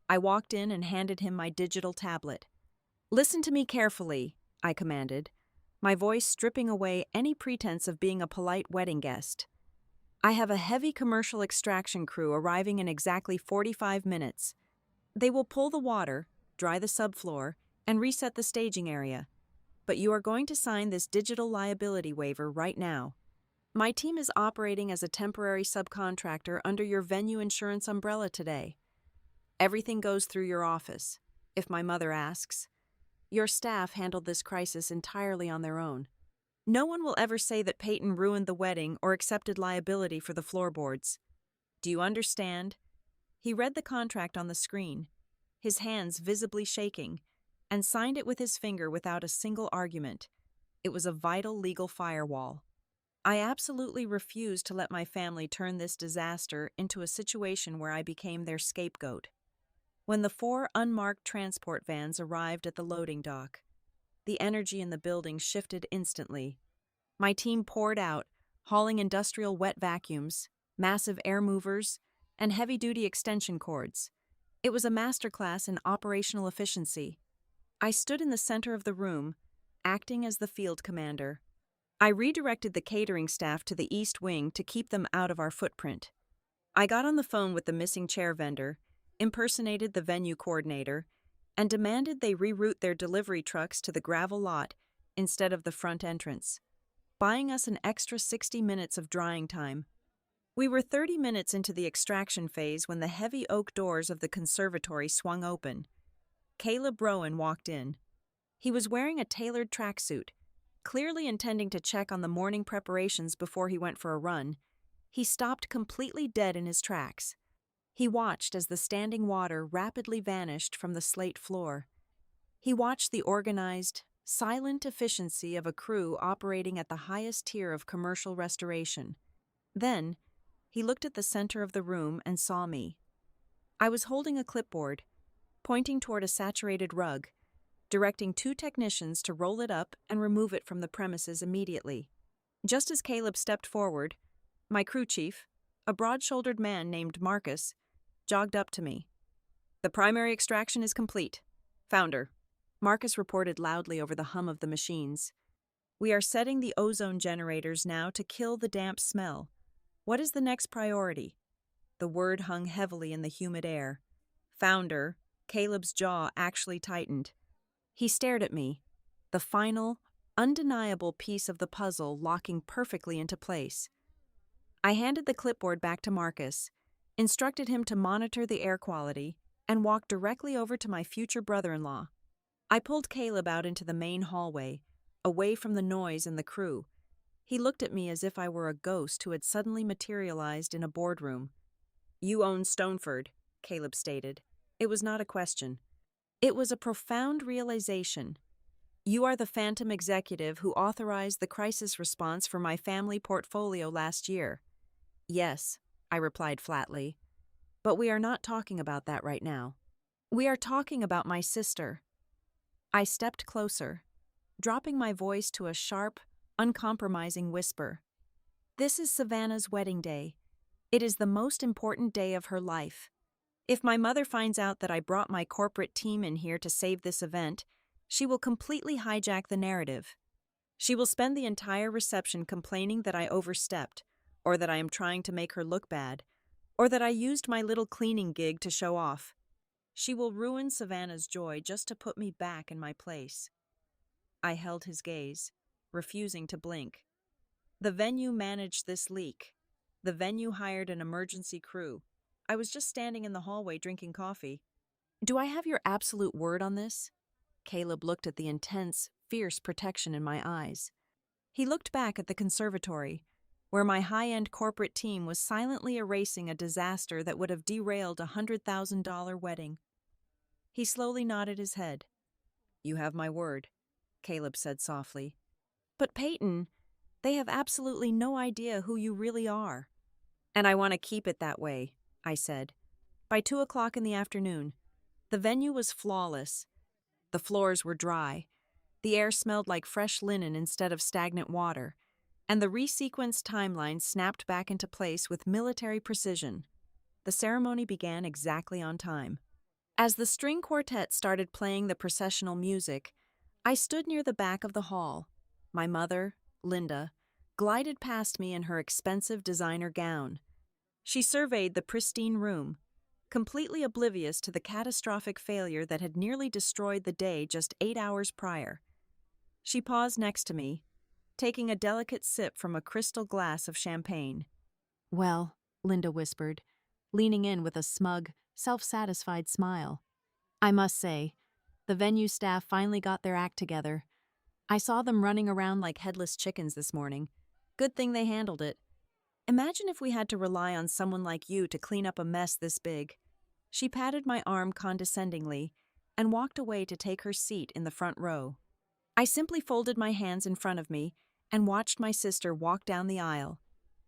I walked in and handed him my digital tablet. "Listen to me carefully," I commanded, my voice stripping away any pretense of being a polite wedding guest. "I have a heavy commercial extraction crew arriving in exactly 45 minutes. They will pull the water, dry the subfloor, and reset the staging area. But you are going to sign this digital liability waiver right now. My team is operating as a temporary subcontractor under your venue insurance umbrella today. Everything goes through your office, if my mother asks. Your staff handled this crisis entirely on their own. No one will ever say that Peyton ruined the wedding or accepted liability for the floorboards. Do you understand?" He read the contract on the screen, his hands visibly shaking, and signed it with his finger without a single argument. It was a vital legal firewall. I absolutely refused to let my family turn this disaster into a situation where I became their scapegoat. When the 4 unmarked transport vans arrived at the loading dock, the energy in the building shifted instantly. My team poured out, hauling industrial wet vacuums, massive air movers, and heavy-duty extension cords. It was a masterclass in operational efficiency. I stood in the center of the room, acting as the field commander. I redirected the catering staff to the East Wing to keep them out of our footprint. I got on the phone with the missing chair vendor, impersonated the venue coordinator, and demanded they reroute their delivery trucks to the gravel lot instead of the front entrance, buying us an extra 60 minutes of drying time. We were 30 minutes into the extraction phase when the heavy oak doors of the conservatory swung open. Caleb Rowan walked in. He was wearing a tailored tracksuit, clearly intending to check on the morning preparations before he went for a run. He stopped completely dead in his tracks. He watched as the standing water rapidly vanished from the slate floor. He watched the organized, silent efficiency of a crew operating at the highest tier of commercial restoration. Then, he looked at the center of the room and saw me. I was holding a clipboard, pointing toward a saturated rug, directing 2 technicians to roll it up and remove it from the premises immediately. Just as Caleb stepped forward, my crew chief, a broad-shouldered man named Marcus, jogged up to me. "The primary extraction is complete. Founder," Marcus reported loudly over the hum of the machines. "We are setting the ozone generators now to kill the damp smell. What is the next priority?" The word hung heavily in the humid air. "Founder," Caleb's jaw actually tightened. He stared at me, the final, undeniable piece of the puzzle locking perfectly into place. I handed the clipboard back to Marcus, instructed him to monitor the air quality, and walked directly over to my future brother-in-law. I pulled Caleb out into the main hallway, away from the noise and the crew. He looked at me as if I were a ghost who had suddenly materialized in a boardroom. "You own Stoneford," Caleb stated. It was not a question. It was a profound realization. "You are the phantom executive who authorized the crisis response for my family portfolio last year." "Yes," I replied flatly. "But we are not talking about that right now. We are talking about my sister." I stepped closer, dropping my voice to a sharp, uncompromising whisper. "This is Savannah's wedding day. It is the most important day of her life. If my mother finds out that I brought my corporate team in here to save this event, she will completely hijack the narrative. She will spend the entire reception complaining that I overstepped, or that I am trying to make her look bad, or that I used my little cleaning gig to show off. She will ruin Savannah's joy just to put me back in my place." I held his gaze, refusing to blink. The venue managed this leak. The venue hired an emergency crew. I was just standing in the hallway drinking coffee. "Do I have your absolute word on this?" Caleb looked at the intense, fierce protection in my eyes. He looked back at the conservatory, where my high-end corporate team was silently erasing a disaster that would have derailed a $100,000 wedding. He slowly nodded his head. "You have my word," Caleb said softly. "But Peyton, they have absolutely no idea who you really are." "And I want to keep it that way," I said. By 2 o'clock in the afternoon, the venue was flawless. The floors were dry, the air smelled like fresh linen instead of stagnant water, and the resequenced timeline snapped back into place with military precision. The ceremony began exactly on time. As the string quartet started playing the processional music, I stood near the back of the hall. My mother, Linda, glided past me in her expensive designer gown. She surveyed the pristine room, completely oblivious to the catastrophic failure that had nearly destroyed the day just 8 hours prior. She paused next to me, taking a delicate sip from a crystal glass of champagne. "Well," Linda whispered, leaning in with a smug, self-satisfied smile. "I must say, the venue staff finally got their act together. I saw them running around like headless chickens this morning. Good thing they handled it. Imagine if we had to rely on someone like you to clean up a mess this big." She patted my arm condescendingly and walked away to take her seat in the front row. I simply folded my hands in front of me and watched my sister walk down the aisle,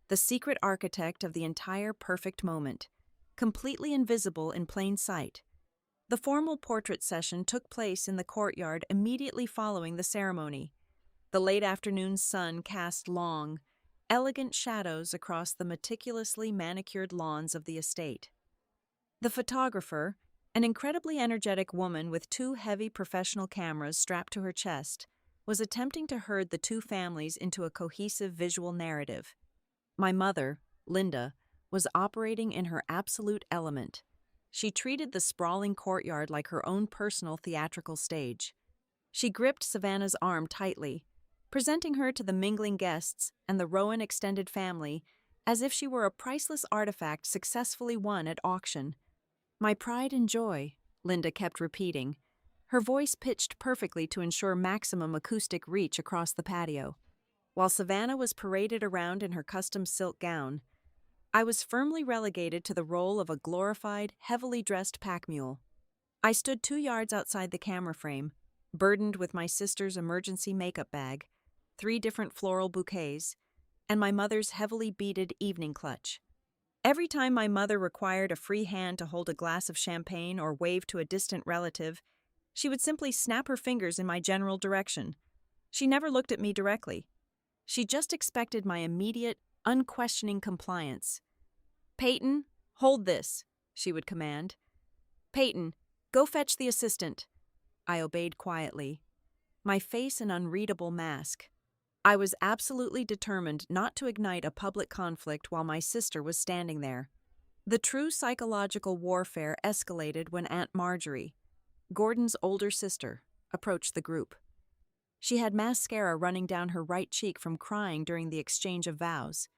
the secret architect of the entire perfect moment, completely invisible in plain sight. The formal portrait session took place in the courtyard immediately following the ceremony. The late afternoon sun cast long, elegant shadows across the meticulously manicured lawns of the estate. The photographer, an incredibly energetic woman with 2 heavy professional cameras strapped to her chest, was attempting to herd the 2 families into a cohesive visual narrative. My mother, Linda, was operating in her absolute element. She treated the sprawling courtyard like her own personal theatrical stage. She gripped Savannah's arm tightly, presenting her to the mingling guests and the Rowan extended family as if she were a priceless artifact successfully won at auction. "My pride and joy," Linda kept repeating, her voice pitched perfectly to ensure maximum acoustic reach across the patio. While Savannah was paraded around in her custom silk gown, I was firmly relegated to the role of a glorified, heavily dressed pack mule. I stood 2 yards outside the camera frame, burdened with my sister's emergency makeup bag, 3 different floral bouquets, and my mother's heavily beaded evening clutch. Every time my mother required a free hand to hold a glass of champagne or wave to a distant relative, she would simply snap her fingers in my general direction. She never looked at me directly. She just expected my immediate, unquestioning compliance. "Peyton, hold this," she would command. "Peyton, go fetch the assistant." I obeyed quietly, my face an unreadable mask. I was absolutely determined not to ignite a public conflict while my sister was standing there. The true psychological warfare escalated when Aunt Marjorie, Gordon's older sister, approached the group. She had mascara running down her right cheek from crying during the exchange of vows.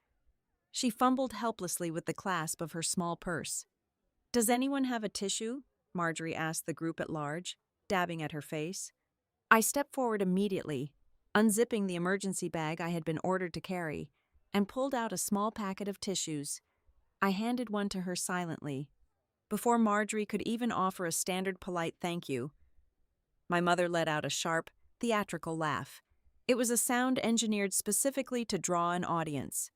She fumbled helplessly with the clasp of her small purse. "Does anyone have a tissue?" Marjorie asked the group at large, dabbing at her face. I stepped forward immediately, unzipping the emergency bag I had been ordered to carry, and pulled out a small packet of tissues. I handed one to her silently, before Marjorie could even offer a standard polite thank you. My mother let out a sharp, theatrical laugh. It was a sound engineered specifically to draw an audience.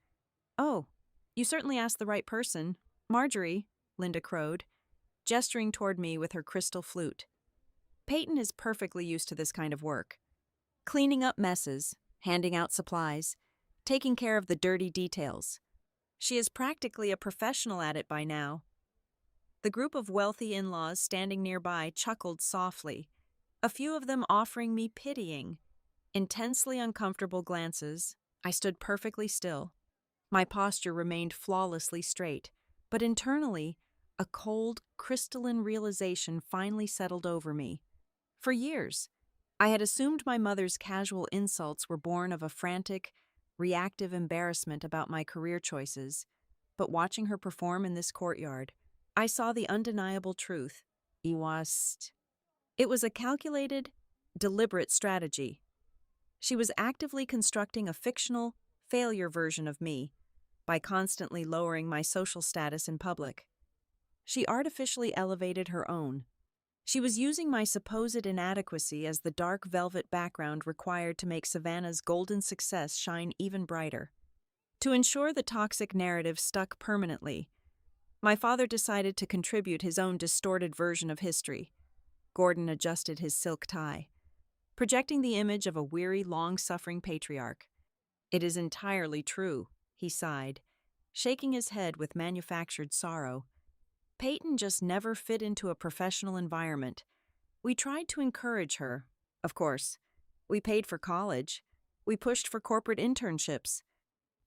"Oh, you certainly asked the right person. Marjorie," Linda crowed, gesturing toward me with her crystal flute. "Peyton is perfectly used to this kind of work. Cleaning up messes, handing out supplies, taking care of the dirty details. She is practically a professional at it by now." The group of wealthy in-laws standing nearby chuckled softly, a few of them offering me pitying, intensely uncomfortable glances. I stood perfectly still. My posture remained flawlessly straight, but internally, a cold, crystalline realization finally settled over me. For years, I had assumed my mother's casual insults were born of a frantic, reactive embarrassment about my career choices, but watching her perform in this courtyard, I saw the undeniable truth. It was a calculated, deliberate strategy. She was actively constructing a fictional, failure version of me by constantly lowering my social status in public. She artificially elevated her own. She was using my supposed inadequacy as the dark velvet background required to make Savannah's golden success shine even brighter. To ensure the toxic narrative stuck permanently, my father decided to contribute his own distorted version of history. Gordon adjusted his silk tie, projecting the image of a weary, long-suffering patriarch. "It is entirely true," he sighed, shaking his head with manufactured sorrow. "Peyton just never fit into a professional environment. We tried to encourage her, of course. We paid for college. We pushed for corporate internships.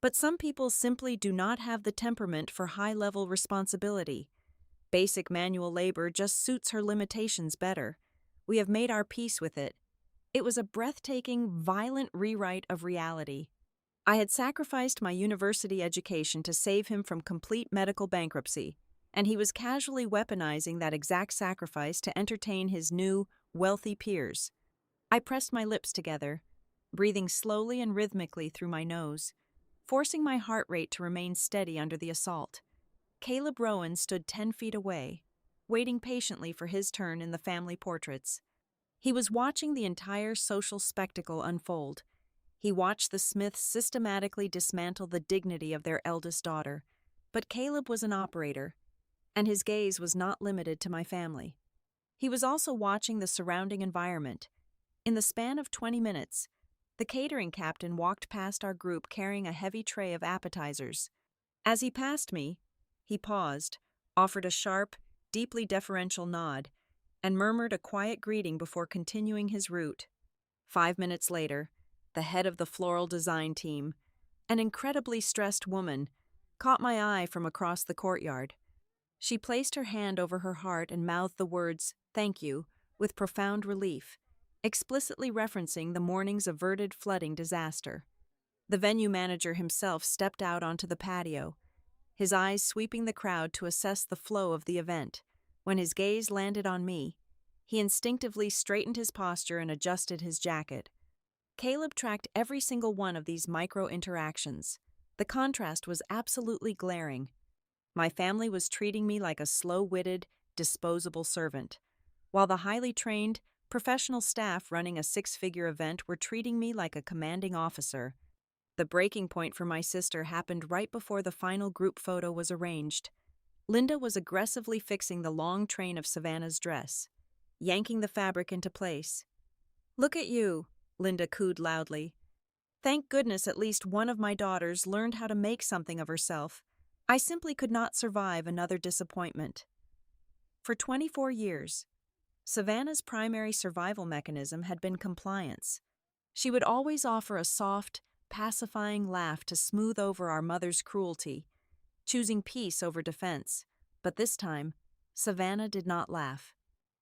But some people simply do not have the temperament for high-level responsibility. Basic manual labor just suits her limitations better. We have made our peace with it." It was a breathtaking, violent rewrite of reality. I had sacrificed my university education to save him from complete medical bankruptcy, and he was casually weaponizing that exact sacrifice to entertain his new, wealthy peers. I pressed my lips together, breathing slowly and rhythmically through my nose, forcing my heart rate to remain steady under the assault. Caleb Rowan stood 10 feet away, waiting patiently for his turn in the family portraits. He was watching the entire social spectacle unfold. He watched the Smiths systematically dismantle the dignity of their eldest daughter. But Caleb was an operator, and his gaze was not limited to my family. He was also watching the surrounding environment. In the span of 20 minutes, the catering captain walked past our group carrying a heavy tray of appetizers. As he passed me, he paused, offered a sharp, deeply deferential nod, and murmured a quiet greeting before continuing his route. 5 minutes later, the head of the floral design team, an incredibly stressed woman, caught my eye from across the courtyard. She placed her hand over her heart and mouthed the words, "Thank you," with profound relief, explicitly referencing the morning's averted flooding disaster. The venue manager himself stepped out onto the patio, his eyes sweeping the crowd to assess the flow of the event. When his gaze landed on me, he instinctively straightened his posture and adjusted his jacket. Caleb tracked every single one of these micro-interactions. The contrast was absolutely glaring. My family was treating me like a slow-witted, disposable servant, while the highly trained, professional staff running a 6-figure event were treating me like a commanding officer. The breaking point for my sister happened right before the final group photo was arranged. Linda was aggressively fixing the long train of Savannah's dress, yanking the fabric into place. "Look at you," Linda cooed loudly. "Thank goodness at least one of my daughters learned how to make something of herself. I simply could not survive another disappointment." For 24 years, Savannah's primary survival mechanism had been compliance. She would always offer a soft, pacifying laugh to smooth over our mother's cruelty, choosing peace over defense. But this time, Savannah did not laugh.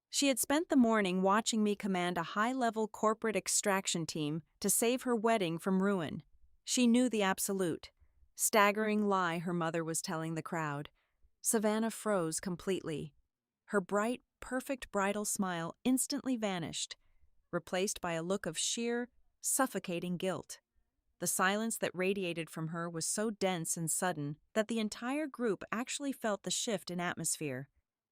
She had spent the morning watching me command a high-level corporate extraction team to save her wedding from ruin. She knew the absolute, staggering lie her mother was telling the crowd. Savannah froze completely. Her bright, perfect bridal smile instantly vanished, replaced by a look of sheer, suffocating guilt. The silence that radiated from her was so dense and sudden that the entire group actually felt the shift in atmosphere.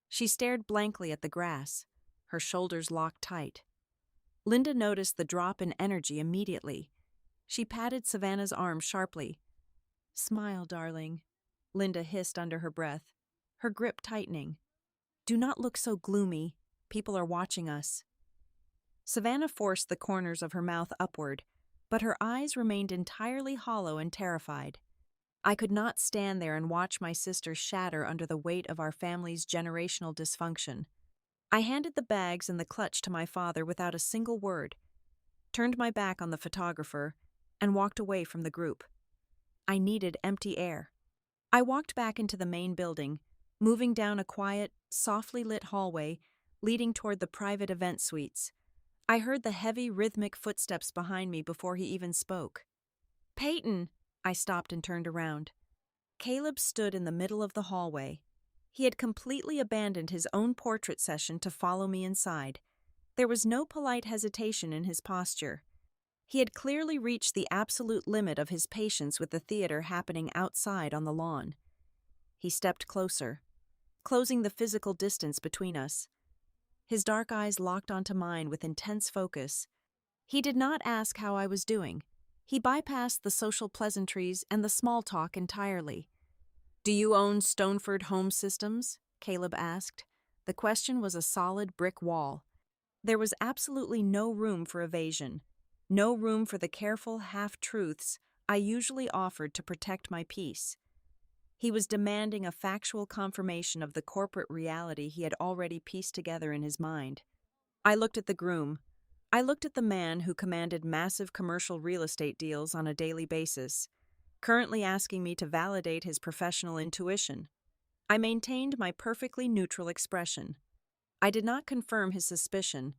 She stared blankly at the grass, her shoulders locked tight. Linda noticed the drop in energy immediately. She patted Savannah's arm sharply. "Smile, darling," Linda hissed under her breath, her grip tightening. "Do not look so gloomy. People are watching us." Savannah forced the corners of her mouth upward, but her eyes remained entirely hollow and terrified. I could not stand there and watch my sister shatter under the weight of our family's generational dysfunction. I handed the bags and the clutch to my father without a single word, turned my back on the photographer, and walked away from the group. I needed empty air. I walked back into the main building, moving down a quiet, softly lit hallway leading toward the private event suites. I heard the heavy, rhythmic footsteps behind me before he even spoke. "Peyton!" I stopped and turned around. Caleb stood in the middle of the hallway. He had completely abandoned his own portrait session to follow me inside. There was no polite hesitation in his posture. He had clearly reached the absolute limit of his patience with the theater happening outside on the lawn. He stepped closer, closing the physical distance between us. His dark eyes locked onto mine with intense focus. He did not ask how I was doing. He bypassed the social pleasantries and the small talk entirely. "Do you own Stoneford Home Systems?" Caleb asked. The question was a solid brick wall. There was absolutely no room for evasion, no room for the careful half-truths I usually offered to protect my peace. He was demanding a factual confirmation of the corporate reality he had already pieced together in his mind. I looked at the groom. I looked at the man who commanded massive commercial real estate deals on a daily basis, currently asking me to validate his professional intuition. I maintained my perfectly neutral expression. I did not confirm his suspicion.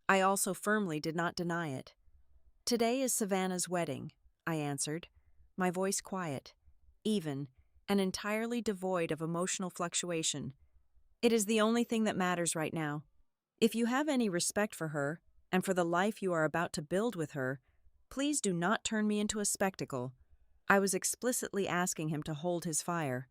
I also firmly did not deny it. "Today is Savannah's wedding," I answered, my voice quiet, even, and entirely devoid of emotional fluctuation. "It is the only thing that matters right now. If you have any respect for her, and for the life you are about to build with her, please do not turn me into a spectacle." I was explicitly asking him to hold his fire.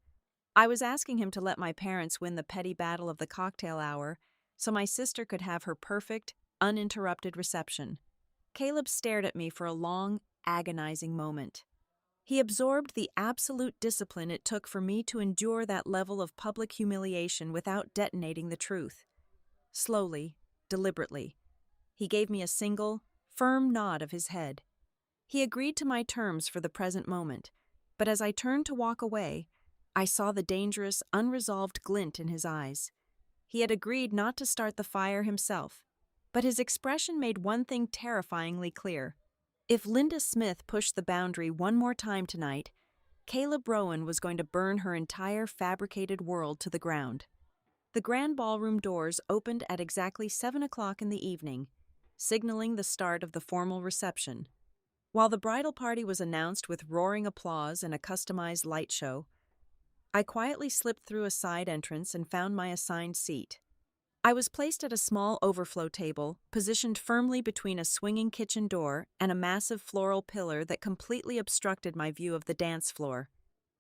I was asking him to let my parents win the petty battle of the cocktail hour so my sister could have her perfect, uninterrupted reception. Caleb stared at me for a long, agonizing moment. He absorbed the absolute discipline it took for me to endure that level of public humiliation without detonating the truth. Slowly, deliberately, he gave me a single, firm nod of his head. He agreed to my terms for the present moment, but as I turned to walk away, I saw the dangerous, unresolved glint in his eyes. He had agreed not to start the fire himself, but his expression made one thing terrifyingly clear. If Linda Smith pushed the boundary one more time tonight, Caleb Rowan was going to burn her entire fabricated world to the ground. The grand ballroom doors opened at exactly 7 o'clock in the evening, signaling the start of the formal reception. While the bridal party was announced with roaring applause and a customized light show, I quietly slipped through a side entrance and found my assigned seat. I was placed at a small overflow table, positioned firmly between a swinging kitchen door and a massive floral pillar that completely obstructed my view of the dance floor.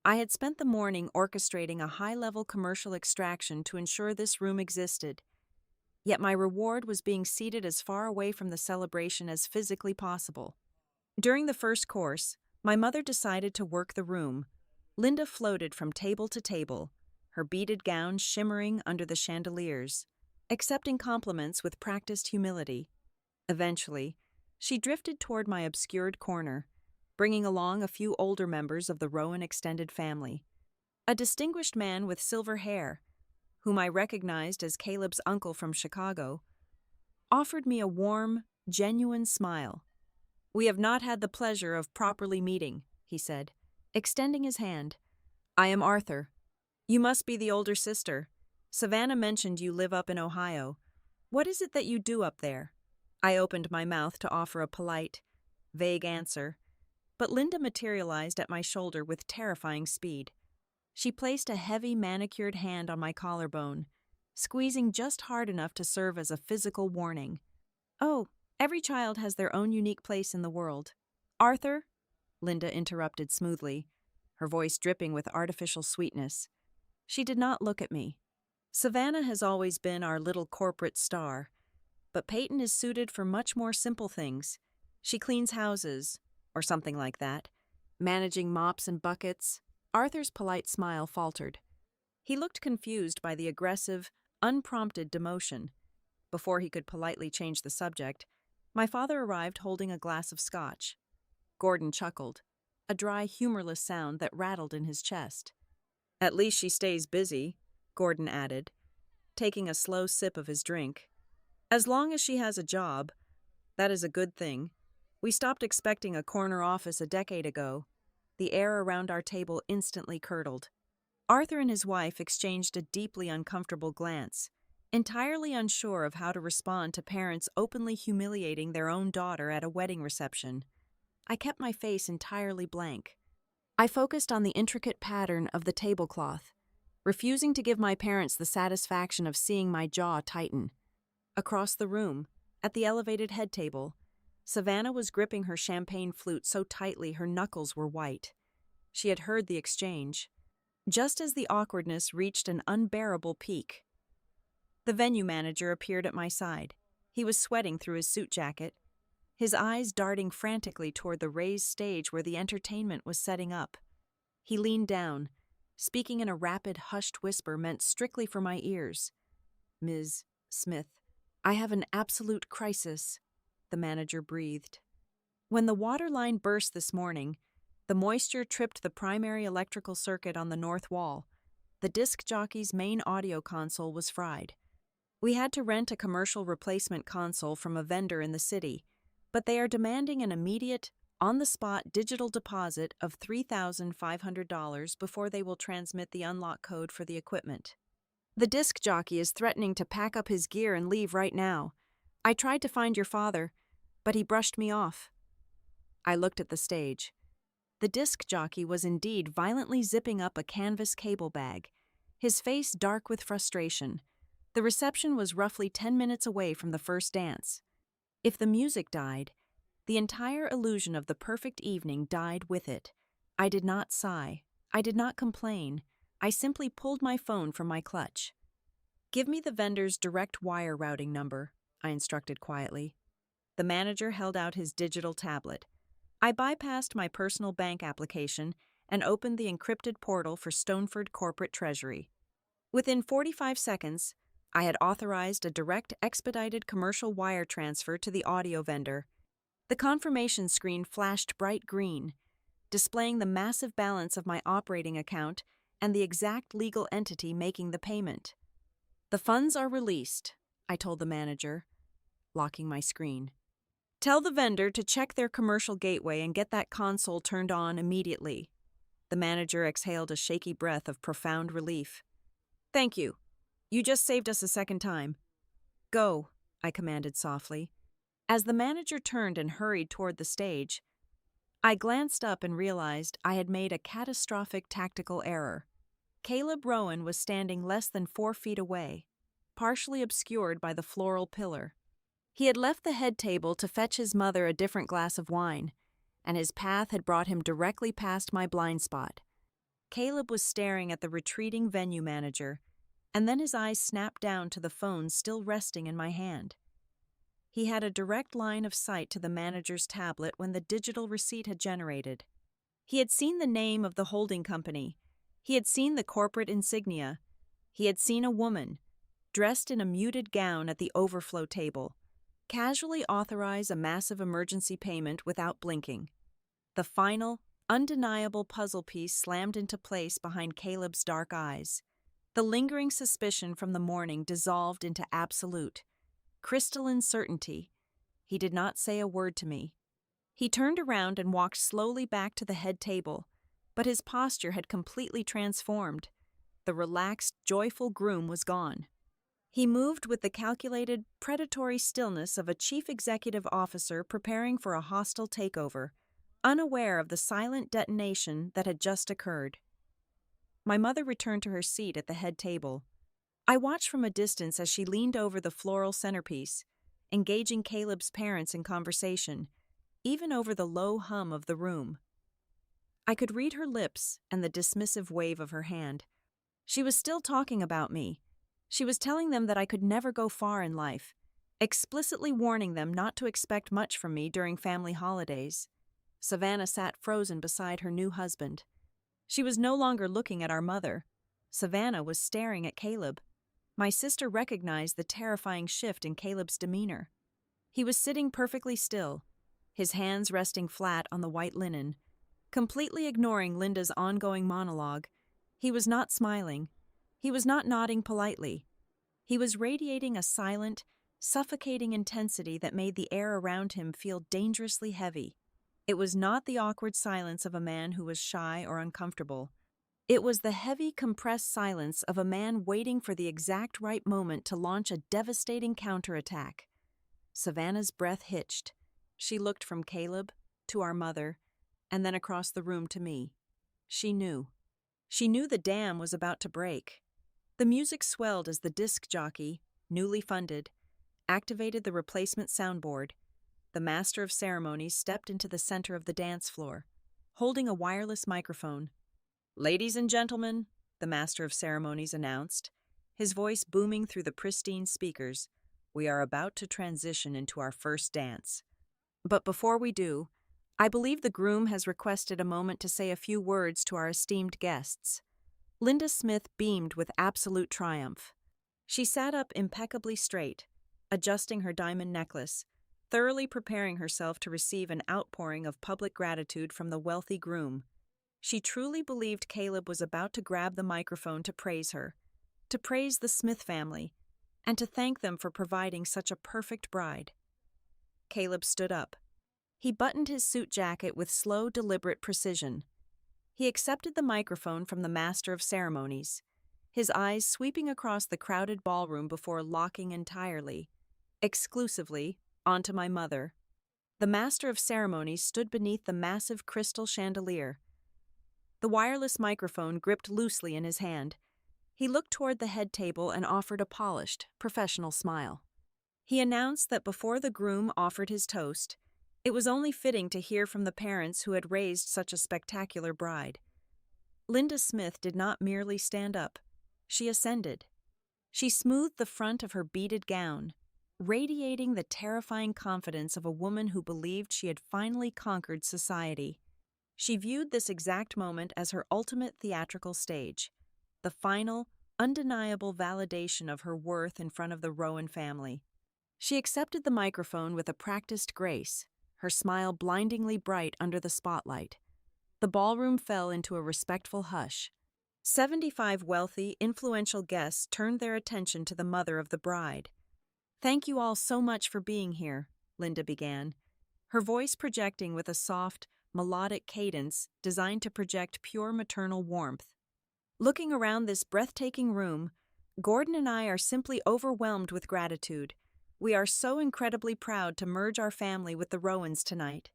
I had spent the morning orchestrating a high-level commercial extraction to ensure this room existed, yet my reward was being seated as far away from the celebration as physically possible. During the first course, my mother decided to work the room. Linda floated from table to table, her beaded gown shimmering under the chandeliers, accepting compliments with practiced humility. Eventually, she drifted toward my obscured corner, bringing along a few older members of the Rowan extended family. A distinguished man with silver hair, whom I recognized as Caleb's uncle from Chicago, offered me a warm, genuine smile. "We have not had the pleasure of properly meeting," he said, extending his hand. "I am Arthur. You must be the older sister. Savannah mentioned you live up in Ohio. What is it that you do up there?" I opened my mouth to offer a polite, vague answer, but Linda materialized at my shoulder with terrifying speed. She placed a heavy manicured hand on my collarbone, squeezing just hard enough to serve as a physical warning. "Oh, every child has their own unique place in the world. Arthur," Linda interrupted smoothly, her voice dripping with artificial sweetness. She did not look at me. "Savannah has always been our little corporate star, but Peyton is suited for much more simple things. She cleans houses, or something like that, managing mops and buckets." Arthur's polite smile faltered. He looked confused by the aggressive, unprompted demotion. Before he could politely change the subject, my father arrived holding a glass of scotch. Gordon chuckled, a dry, humorless sound that rattled in his chest. "At least she stays busy," Gordon added, taking a slow sip of his drink. "As long as she has a job, that is a good thing. We stopped expecting a corner office a decade ago." The air around our table instantly curdled. Arthur and his wife exchanged a deeply uncomfortable glance, entirely unsure of how to respond to parents openly humiliating their own daughter at a wedding reception. I kept my face entirely blank. I focused on the intricate pattern of the tablecloth, refusing to give my parents the satisfaction of seeing my jaw tighten. Across the room, at the elevated head table, Savannah was gripping her champagne flute so tightly her knuckles were white. She had heard the exchange. Just as the awkwardness reached an unbearable peak, the venue manager appeared at my side. He was sweating through his suit jacket, his eyes darting frantically toward the raised stage where the entertainment was setting up. He leaned down, speaking in a rapid, hushed whisper meant strictly for my ears. "Ms. Smith, I have an absolute crisis," the manager breathed. "When the water line burst this morning, the moisture tripped the primary electrical circuit on the north wall. The disc jockey's main audio console was fried. We had to rent a commercial replacement console from a vendor in the city, but they are demanding an immediate, on-the-spot digital deposit of $3,500 before they will transmit the unlock code for the equipment. The disc jockey is threatening to pack up his gear and leave right now. I tried to find your father, but he brushed me off." I looked at the stage. The disc jockey was indeed violently zipping up a canvas cable bag, his face dark with frustration. The reception was roughly 10 minutes away from the first dance. If the music died, the entire illusion of the perfect evening died with it. I did not sigh. I did not complain. I simply pulled my phone from my clutch. "Give me the vendor's direct wire routing number," I instructed quietly. The manager held out his digital tablet. I bypassed my personal bank application and opened the encrypted portal for Stoneford Corporate Treasury. Within 45 seconds, I had authorized a direct expedited commercial wire transfer to the audio vendor. The confirmation screen flashed bright green, displaying the massive balance of my operating account and the exact legal entity making the payment. "The funds are released," I told the manager, locking my screen. "Tell the vendor to check their commercial gateway and get that console turned on immediately." The manager exhaled a shaky breath of profound relief. "Thank you. You just saved us a second time." "Go," I commanded softly. As the manager turned and hurried toward the stage, I glanced up and realized I had made a catastrophic tactical error. Caleb Rowan was standing less than 4 feet away, partially obscured by the floral pillar. He had left the head table to fetch his mother a different glass of wine, and his path had brought him directly past my blind spot. Caleb was staring at the retreating venue manager, and then his eyes snapped down to the phone still resting in my hand. He had a direct line of sight to the manager's tablet when the digital receipt had generated. He had seen the name of the holding company. He had seen the corporate insignia. He had seen a woman, dressed in a muted gown at the overflow table, casually authorize a massive emergency payment without blinking. The final, undeniable puzzle piece slammed into place behind Caleb's dark eyes. The lingering suspicion from the morning dissolved into absolute, crystalline certainty. He did not say a word to me. He turned around and walked slowly back to the head table, but his posture had completely transformed. The relaxed, joyful Groom was gone. He moved with the calculated, predatory stillness of a chief executive officer preparing for a hostile takeover, unaware of the silent detonation that had just occurred. My mother returned to her seat at the head table. I watched from a distance as she leaned over the floral centerpiece, engaging Caleb's parents in conversation, even over the low hum of the room. I could read her lips and the dismissive wave of her hand. She was still talking about me. She was telling them that I could never go far in life, explicitly warning them not to expect much from me during family holidays. Savannah sat frozen beside her new husband. She was no longer looking at our mother. Savannah was staring at Caleb. My sister recognized the terrifying shift in Caleb's demeanor. He was sitting perfectly still, his hands resting flat on the white linen, completely ignoring Linda's ongoing monologue. He was not smiling. He was not nodding politely. He was radiating a silent, suffocating intensity that made the air around him feel dangerously heavy. It was not the awkward silence of a man who was shy or uncomfortable. It was the heavy, compressed silence of a man waiting for the exact right moment to launch a devastating counterattack. Savannah's breath hitched. She looked from Caleb to our mother, and then across the room to me. She knew. She knew the dam was about to break. The music swelled as the disc jockey, newly funded, activated the replacement soundboard. the master of ceremonies stepped into the center of the dance floor, holding a wireless microphone. "Ladies and gentlemen," the master of ceremonies announced, his voice booming through the pristine speakers, "we are about to transition into our first dance. But before we do, I believe the groom has requested a moment to say a few words to our esteemed guests." Linda Smith beamed with absolute triumph. She sat up impeccably straight, adjusting her diamond necklace, thoroughly preparing herself to receive an outpouring of public gratitude from the wealthy groom. She truly believed Caleb was about to grab the microphone to praise her, to praise the Smith family, and to thank them for providing such a perfect bride. Caleb stood up. He buttoned his suit jacket with slow, deliberate precision. He accepted the microphone from the master of ceremonies, his eyes sweeping across the crowded ballroom before locking entirely, exclusively, onto my mother. The master of ceremonies stood beneath the massive crystal chandelier, the wireless microphone gripped loosely in his hand. He looked toward the head table and offered a polished, professional smile. He announced that before the groom offered his toast, it was only fitting to hear from the parents who had raised such a spectacular bride. Linda Smith did not merely stand up. She ascended. She smoothed the front of her beaded gown, radiating the terrifying confidence of a woman who believed she had finally conquered society. She viewed this exact moment as her ultimate theatrical stage, the final, undeniable validation of her worth in front of the Rowan family. She accepted the microphone with a practiced grace, her smile blindingly bright under the spotlight. The ballroom fell into a respectful hush. 75 wealthy, influential guests turned their attention to the mother of the bride. "Thank you all so much for being here," Linda began, her voice projecting with a soft, melodic cadence designed to project pure maternal warmth. "Looking around this breathtaking room, Gordon and I are simply overwhelmed with gratitude. We are so incredibly proud to merge our family with the Rowans tonight.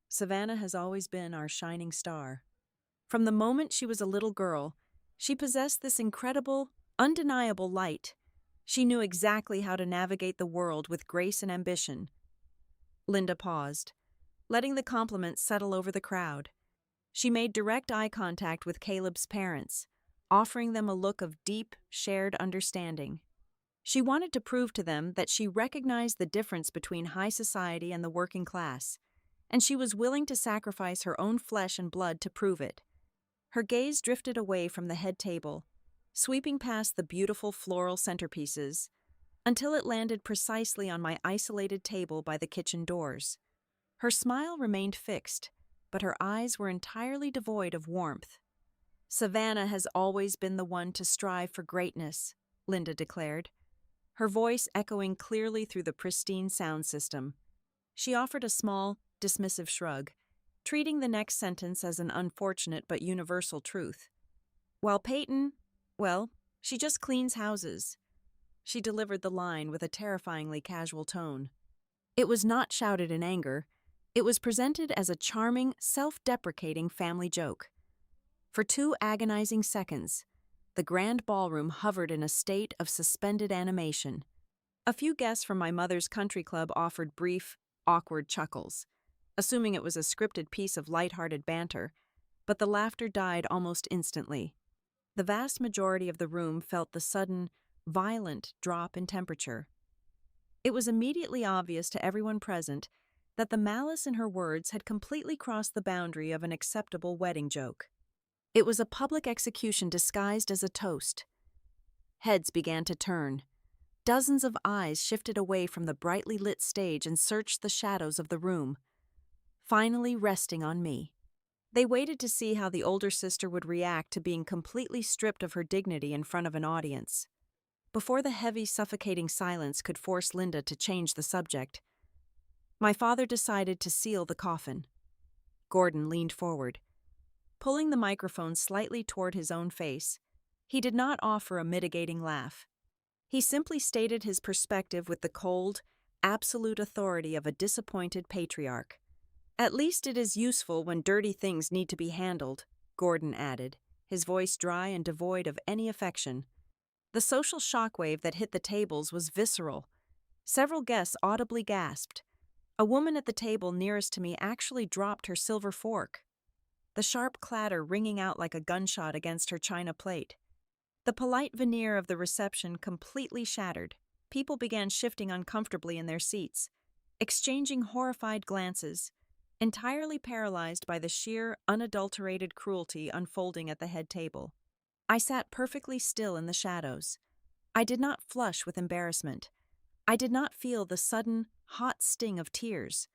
Savannah has always been our shining star. From the moment she was a little girl, she possessed this incredible, undeniable light. She knew exactly how to navigate the world with grace and ambition." Linda paused, letting the compliments settle over the crowd. She made direct eye contact with Caleb's parents, offering them a look of deep, shared understanding. She wanted to prove to them that she recognized the difference between high society and the working class, and she was willing to sacrifice her own flesh and blood to prove it. Her gaze drifted away from the head table, sweeping past the beautiful floral centerpieces, until it landed precisely on my isolated table by the kitchen doors. Her smile remained fixed, but her eyes were entirely devoid of warmth. "Savannah has always been the one to strive for greatness," Linda declared, her voice echoing clearly through the pristine sound system. She offered a small, dismissive shrug, treating the next sentence as an unfortunate but universal truth. "While Peyton, well, she just cleans houses." She delivered the line with a terrifyingly casual tone. It was not shouted in anger. It was presented as a charming, self-deprecating family joke. For 2 agonizing seconds, the grand ballroom hovered in a state of suspended animation. A few guests from my mother's country club offered brief, awkward chuckles, assuming it was a scripted piece of light-hearted banter, but the laughter died almost instantly. The vast majority of the room felt the sudden, violent drop in temperature. It was immediately obvious to everyone present that the malice in her words had completely crossed the boundary of an acceptable wedding joke. It was a public execution disguised as a toast. Heads began to turn. Dozens of eyes shifted away from the brightly lit stage and searched the shadows of the room, finally resting on me. They waited to see how the older sister would react to being completely stripped of her dignity in front of an audience. Before the heavy, suffocating silence could force Linda to change the subject, my father decided to seal the coffin. Gordon leaned forward. Pulling the microphone slightly toward his own face, he did not offer a mitigating laugh. He simply stated his perspective with the cold, absolute authority of a disappointed patriarch. "At least it is useful when dirty things need to be handled," Gordon added, his voice dry and devoid of any affection. The social shockwave that hit the tables was visceral. Several guests audibly gasped. A woman at the table nearest to me actually dropped her silver fork, the sharp clatter ringing out like a gunshot against her china plate. The polite veneer of the reception completely shattered. People began shifting uncomfortably in their seats, exchanging horrified glances, entirely paralyzed by the sheer, unadulterated cruelty unfolding at the head table. I sat perfectly still in the shadows. I did not flush with embarrassment. I did not feel the sudden, hot sting of tears.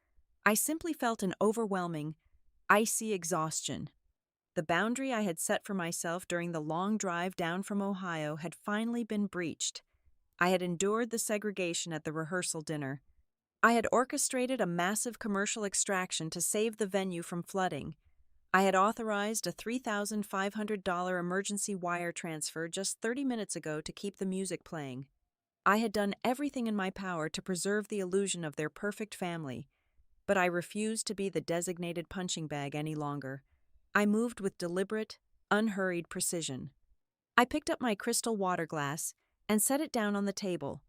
I simply felt an overwhelming, icy exhaustion. The boundary I had set for myself during the long drive down from Ohio had finally been breached. I had endured the segregation at the rehearsal dinner. I had orchestrated a massive commercial extraction to save the venue from flooding. I had authorized a $3,500 emergency wire transfer just 30 minutes ago to keep the music playing. I had done everything in my power to preserve the illusion of their perfect family, but I refused to be the designated punching bag any longer. I moved with deliberate, unhurried precision. I picked up my crystal water glass and set it down on the table,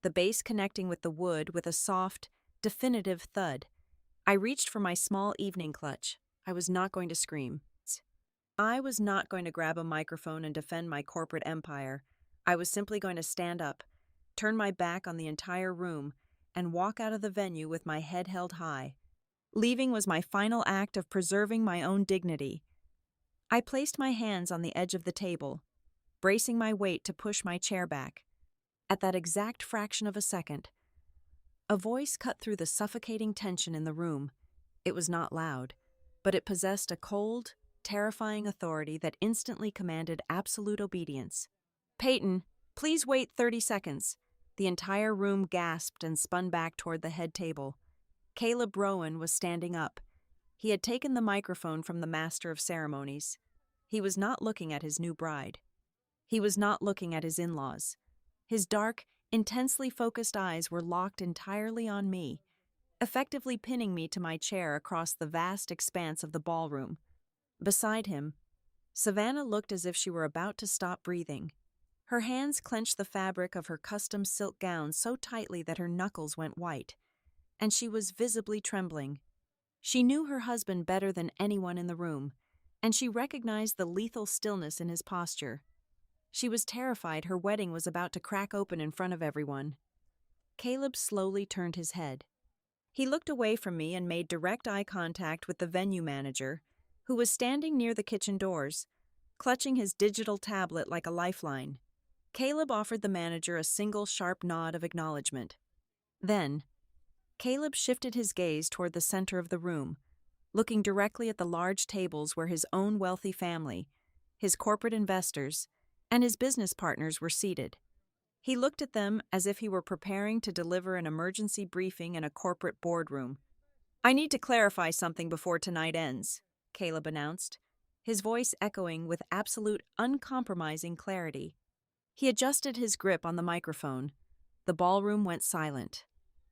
the base connecting with the wood with a soft, definitive thud. I reached for my small evening clutch. I was not going to scream. I was not going to grab a microphone and defend my corporate empire. I was simply going to stand up, turn my back on the entire room, and walk out of the venue with my head held high. Leaving was my final act of preserving my own dignity. I placed my hands on the edge of the table, bracing my weight to push my chair back. At that exact fraction of a second, a voice cut through the suffocating tension in the room. It was not loud, but it possessed a cold, terrifying authority that instantly commanded absolute obedience. "Peyton, please wait 30 seconds." The entire room gasped and spun back toward the head table. Caleb Rowan was standing up. He had taken the microphone from the master of ceremonies. He was not looking at his new bride. He was not looking at his in-laws. His dark, intensely focused eyes were locked entirely on me, effectively pinning me to my chair across the vast expanse of the ballroom. Beside him, Savannah looked as if she were about to stop breathing. Her hands clenched the fabric of her custom silk gown so tightly that her knuckles went white, and she was visibly trembling. She knew her husband better than anyone in the room, and she recognized the lethal stillness in his posture. She was terrified her wedding was about to crack open in front of everyone. Caleb slowly turned his head. He looked away from me and made direct eye contact with the venue manager, who was standing near the kitchen doors, clutching his digital tablet like a lifeline. Caleb offered the manager a single sharp nod of acknowledgement. Then, Caleb shifted his gaze toward the center of the room, looking directly at the large tables where his own wealthy family, his corporate investors, and his business partners were seated. He looked at them as if he were preparing to deliver an emergency briefing in a corporate boardroom. "I need to clarify something before tonight ends," Caleb announced, his voice echoing with absolute, uncompromising clarity. He adjusted his grip on the microphone. The ballroom went silent.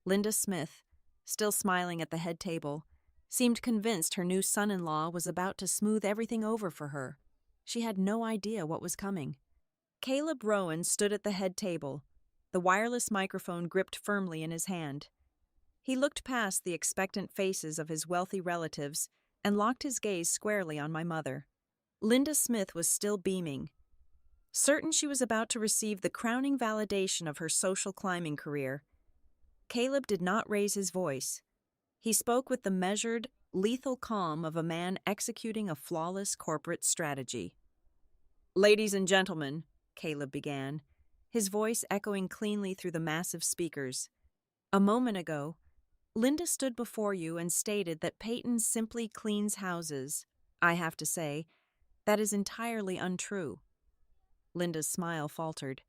Linda Smith, still smiling at the head table, seemed convinced her new son-in-law was about to smooth everything over for her. She had no idea what was coming. Caleb Rowan stood at the head table, the wireless microphone gripped firmly in his hand. He looked past the expectant faces of his wealthy relatives and locked his gaze squarely on my mother. Linda Smith was still beaming, certain she was about to receive the crowning validation of her social climbing career. Caleb did not raise his voice. He spoke with the measured, lethal calm of a man executing a flawless corporate strategy. "Ladies and gentlemen," Caleb began, his voice echoing cleanly through the massive speakers. "A moment ago, Linda stood before you and stated that Peyton simply cleans houses. I have to say, that is entirely untrue." Linda's smile faltered,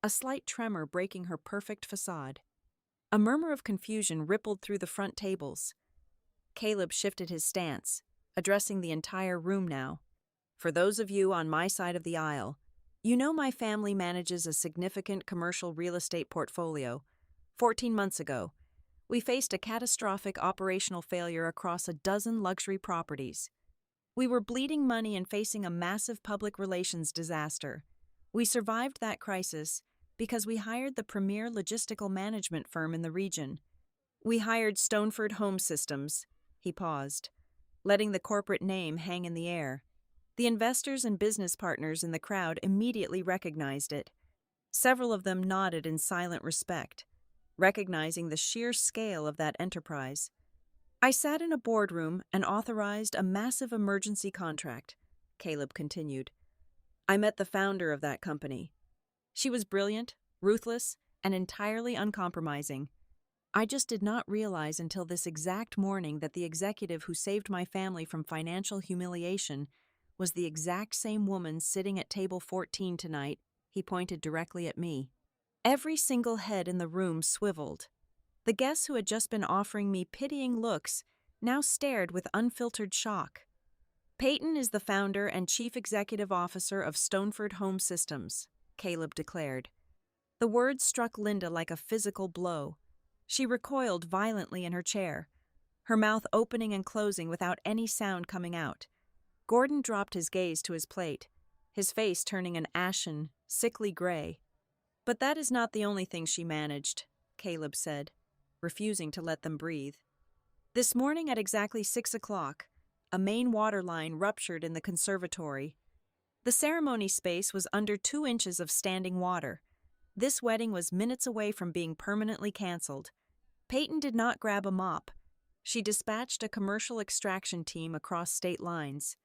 a slight tremor breaking her perfect facade. A murmur of confusion rippled through the front tables. Caleb shifted his stance, addressing the entire room now. "For those of you on my side of the aisle, you know my family manages a significant commercial real estate portfolio. 14 months ago, we faced a catastrophic operational failure across a dozen luxury properties. We were bleeding money and facing a massive public relations disaster. We survived that crisis because we hired the premier logistical management firm in the region. We hired Stoneford Home Systems. He paused, letting the corporate name hang in the air. The investors and business partners in the crowd immediately recognized it. Several of them nodded in silent respect, recognizing the sheer scale of that enterprise. I sat in a boardroom and authorized a massive emergency contract, Caleb continued. I met the founder of that company. She was brilliant, ruthless, and entirely uncompromising. I just did not realize until this exact morning that the executive who saved my family from financial humiliation was the exact same woman sitting at table 14 tonight. He pointed directly at me. Every single head in the room swiveled. The guests who had just been offering me pitying looks now stared with unfiltered shock. Peyton is the founder and chief executive officer of Stoneford Home Systems, Caleb declared. The words struck Linda like a physical blow. She recoiled violently in her chair, her mouth opening and closing without any sound coming out. Gordon dropped his gaze to his plate, his face turning an ashen, sickly gray. But that is not the only thing she managed, Caleb said, refusing to let them breathe. This morning at exactly 6 o'clock, a main water line ruptured in the conservatory. The ceremony space was under 2 inches of standing water. This wedding was minutes away from being permanently canceled. Peyton did not grab a mop. She dispatched a commercial extraction team across state lines.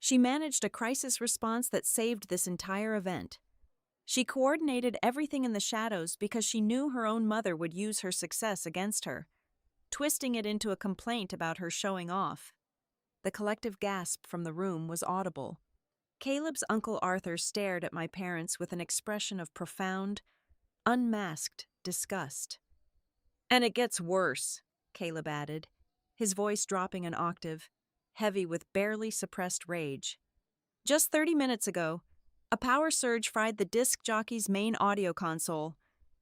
She managed a crisis response that saved this entire event. She coordinated everything in the shadows because she knew her own mother would use her success against her, twisting it into a complaint about her showing off. The collective gasp from the room was audible. Caleb's Uncle Arthur stared at my parents with an expression of profound, unmasked disgust. And it gets worse, Caleb added, his voice dropping an octave, heavy with barely suppressed rage. Just 30 minutes ago, a power surge fried the disc jockey's main audio console.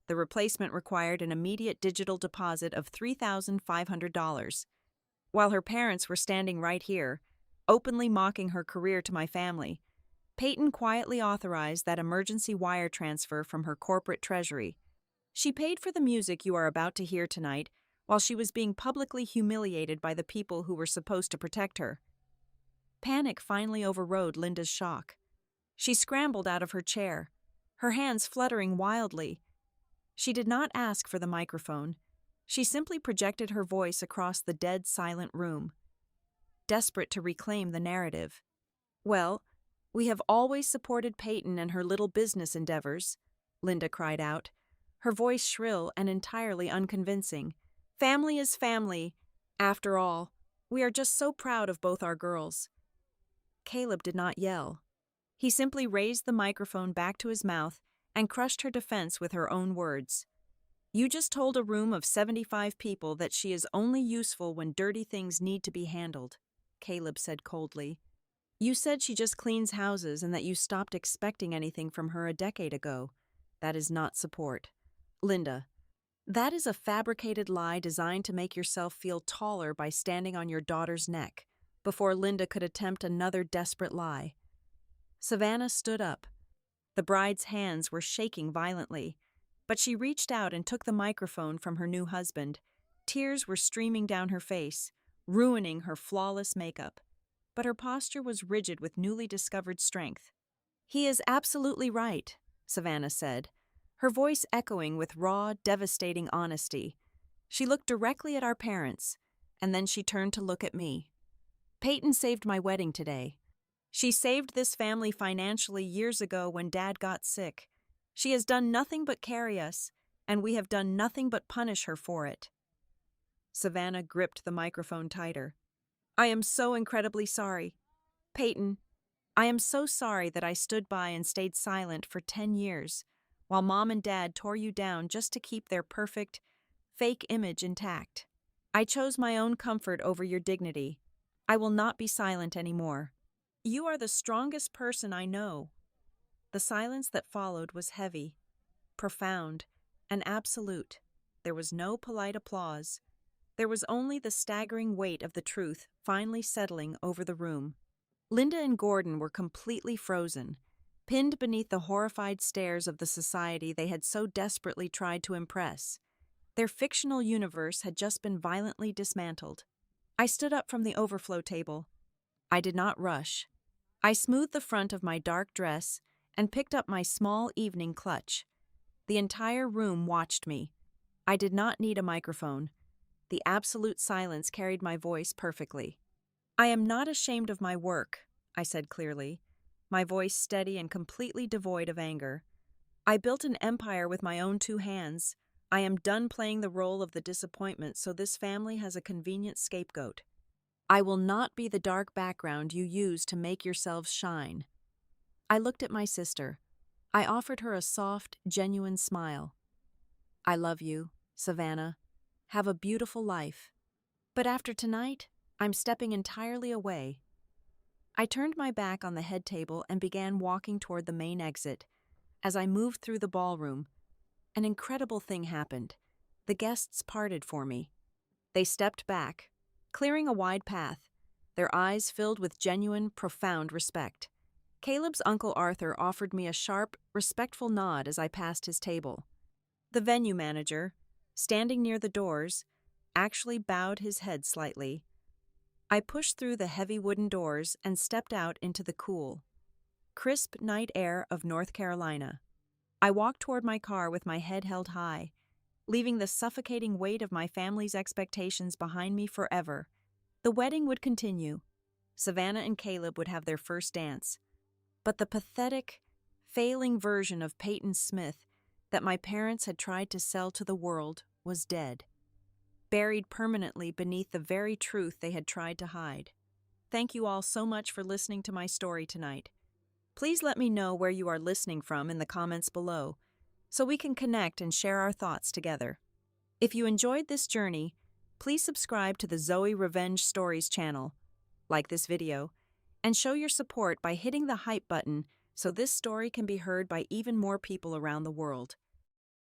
The replacement required an immediate digital deposit of $3,500. While her parents were standing right here, openly mocking her career to my family, Peyton quietly authorized that emergency wire transfer from her corporate treasury. She paid for the music you are about to hear tonight while she was being publicly humiliated by the people who were supposed to protect her. Panic finally overrode Linda's shock. She scrambled out of her chair, her hands fluttering wildly. She did not ask for the microphone. She simply projected her voice across the dead, silent room, desperate to reclaim the narrative. Well, we have always supported Peyton and her little business endeavors, Linda cried out, her voice shrill and entirely unconvincing. Family is family. After all, we are just so proud of both our girls. Caleb did not yell. He simply raised the microphone back to his mouth and crushed her defense with her own words. You just told a room of 75 people that she is only useful when dirty things need to be handled, Caleb said coldly. You said she just cleans houses and that you stopped expecting anything from her a decade ago. That is not support. Linda, that is a fabricated lie designed to make yourself feel taller by standing on your daughter's neck, before Linda could attempt another desperate lie. Savannah stood up. The bride's hands were shaking violently, but she reached out and took the microphone from her new husband. Tears were streaming down her face, ruining her flawless makeup. But her posture was rigid with newly discovered strength. He is absolutely right, Savannah said, her voice echoing with raw, devastating honesty. She looked directly at our parents, and then she turned to look at me. Peyton saved my wedding today. She saved this family financially years ago when Dad got sick. She has done nothing but carry us, and we have done nothing but punish her for it. Savannah gripped the microphone tighter. I am so incredibly sorry. Peyton, I am so sorry that I stood by and stayed silent for 10 years, while Mom and Dad tore you down just to keep their perfect, fake image intact. I chose my own comfort over your dignity. I will not be silent anymore. You are the strongest person I know. The silence that followed was heavy, profound, and absolute. There was no polite applause. There was only the staggering weight of the truth finally settling over the room. Linda and Gordon were completely frozen, pinned beneath the horrified stares of the society they had so desperately tried to impress. Their fictional universe had just been violently dismantled. I stood up from the overflow table. I did not rush. I smoothed the front of my dark dress and picked up my small evening clutch. The entire room watched me. I did not need a microphone. The absolute silence carried my voice perfectly. I am not ashamed of my work, I said clearly, my voice steady and completely devoid of anger. I built an empire with my own 2 hands. I am done playing the role of the disappointment, so this family has a convenient scapegoat. I will not be the dark background you use to make yourselves shine. I looked at my sister. I offered her a soft, genuine smile. I love you, Savannah. Have a beautiful life. But after tonight, I'm stepping entirely away. I turned my back on the head table and began walking toward the main exit. As I moved through the ballroom, an incredible thing happened. The guests parted for me. They stepped back, clearing a wide path, their eyes filled with genuine, profound respect. Caleb's Uncle Arthur offered me a sharp, respectful nod as I passed his table. The venue manager, standing near the doors, actually bowed his head slightly. I pushed through the heavy wooden doors and stepped out into the cool, crisp night air of North Carolina. I walked toward my car with my head held high, leaving the suffocating weight of my family's expectations behind me forever. The wedding would continue. Savannah and Caleb would have their first dance. But the pathetic, failing version of Peyton Smith that my parents had tried to sell to the world was dead, buried permanently beneath the very truth they had tried to hide. Thank you all so much for listening to my story tonight. Please let me know where you are listening from in the comments below, so we can connect and share our thoughts together. If you enjoyed this journey, please subscribe to the Zoe Revenge Stories channel, like this video, and show your support by hitting the hype button so this story can be heard by even more people around the world.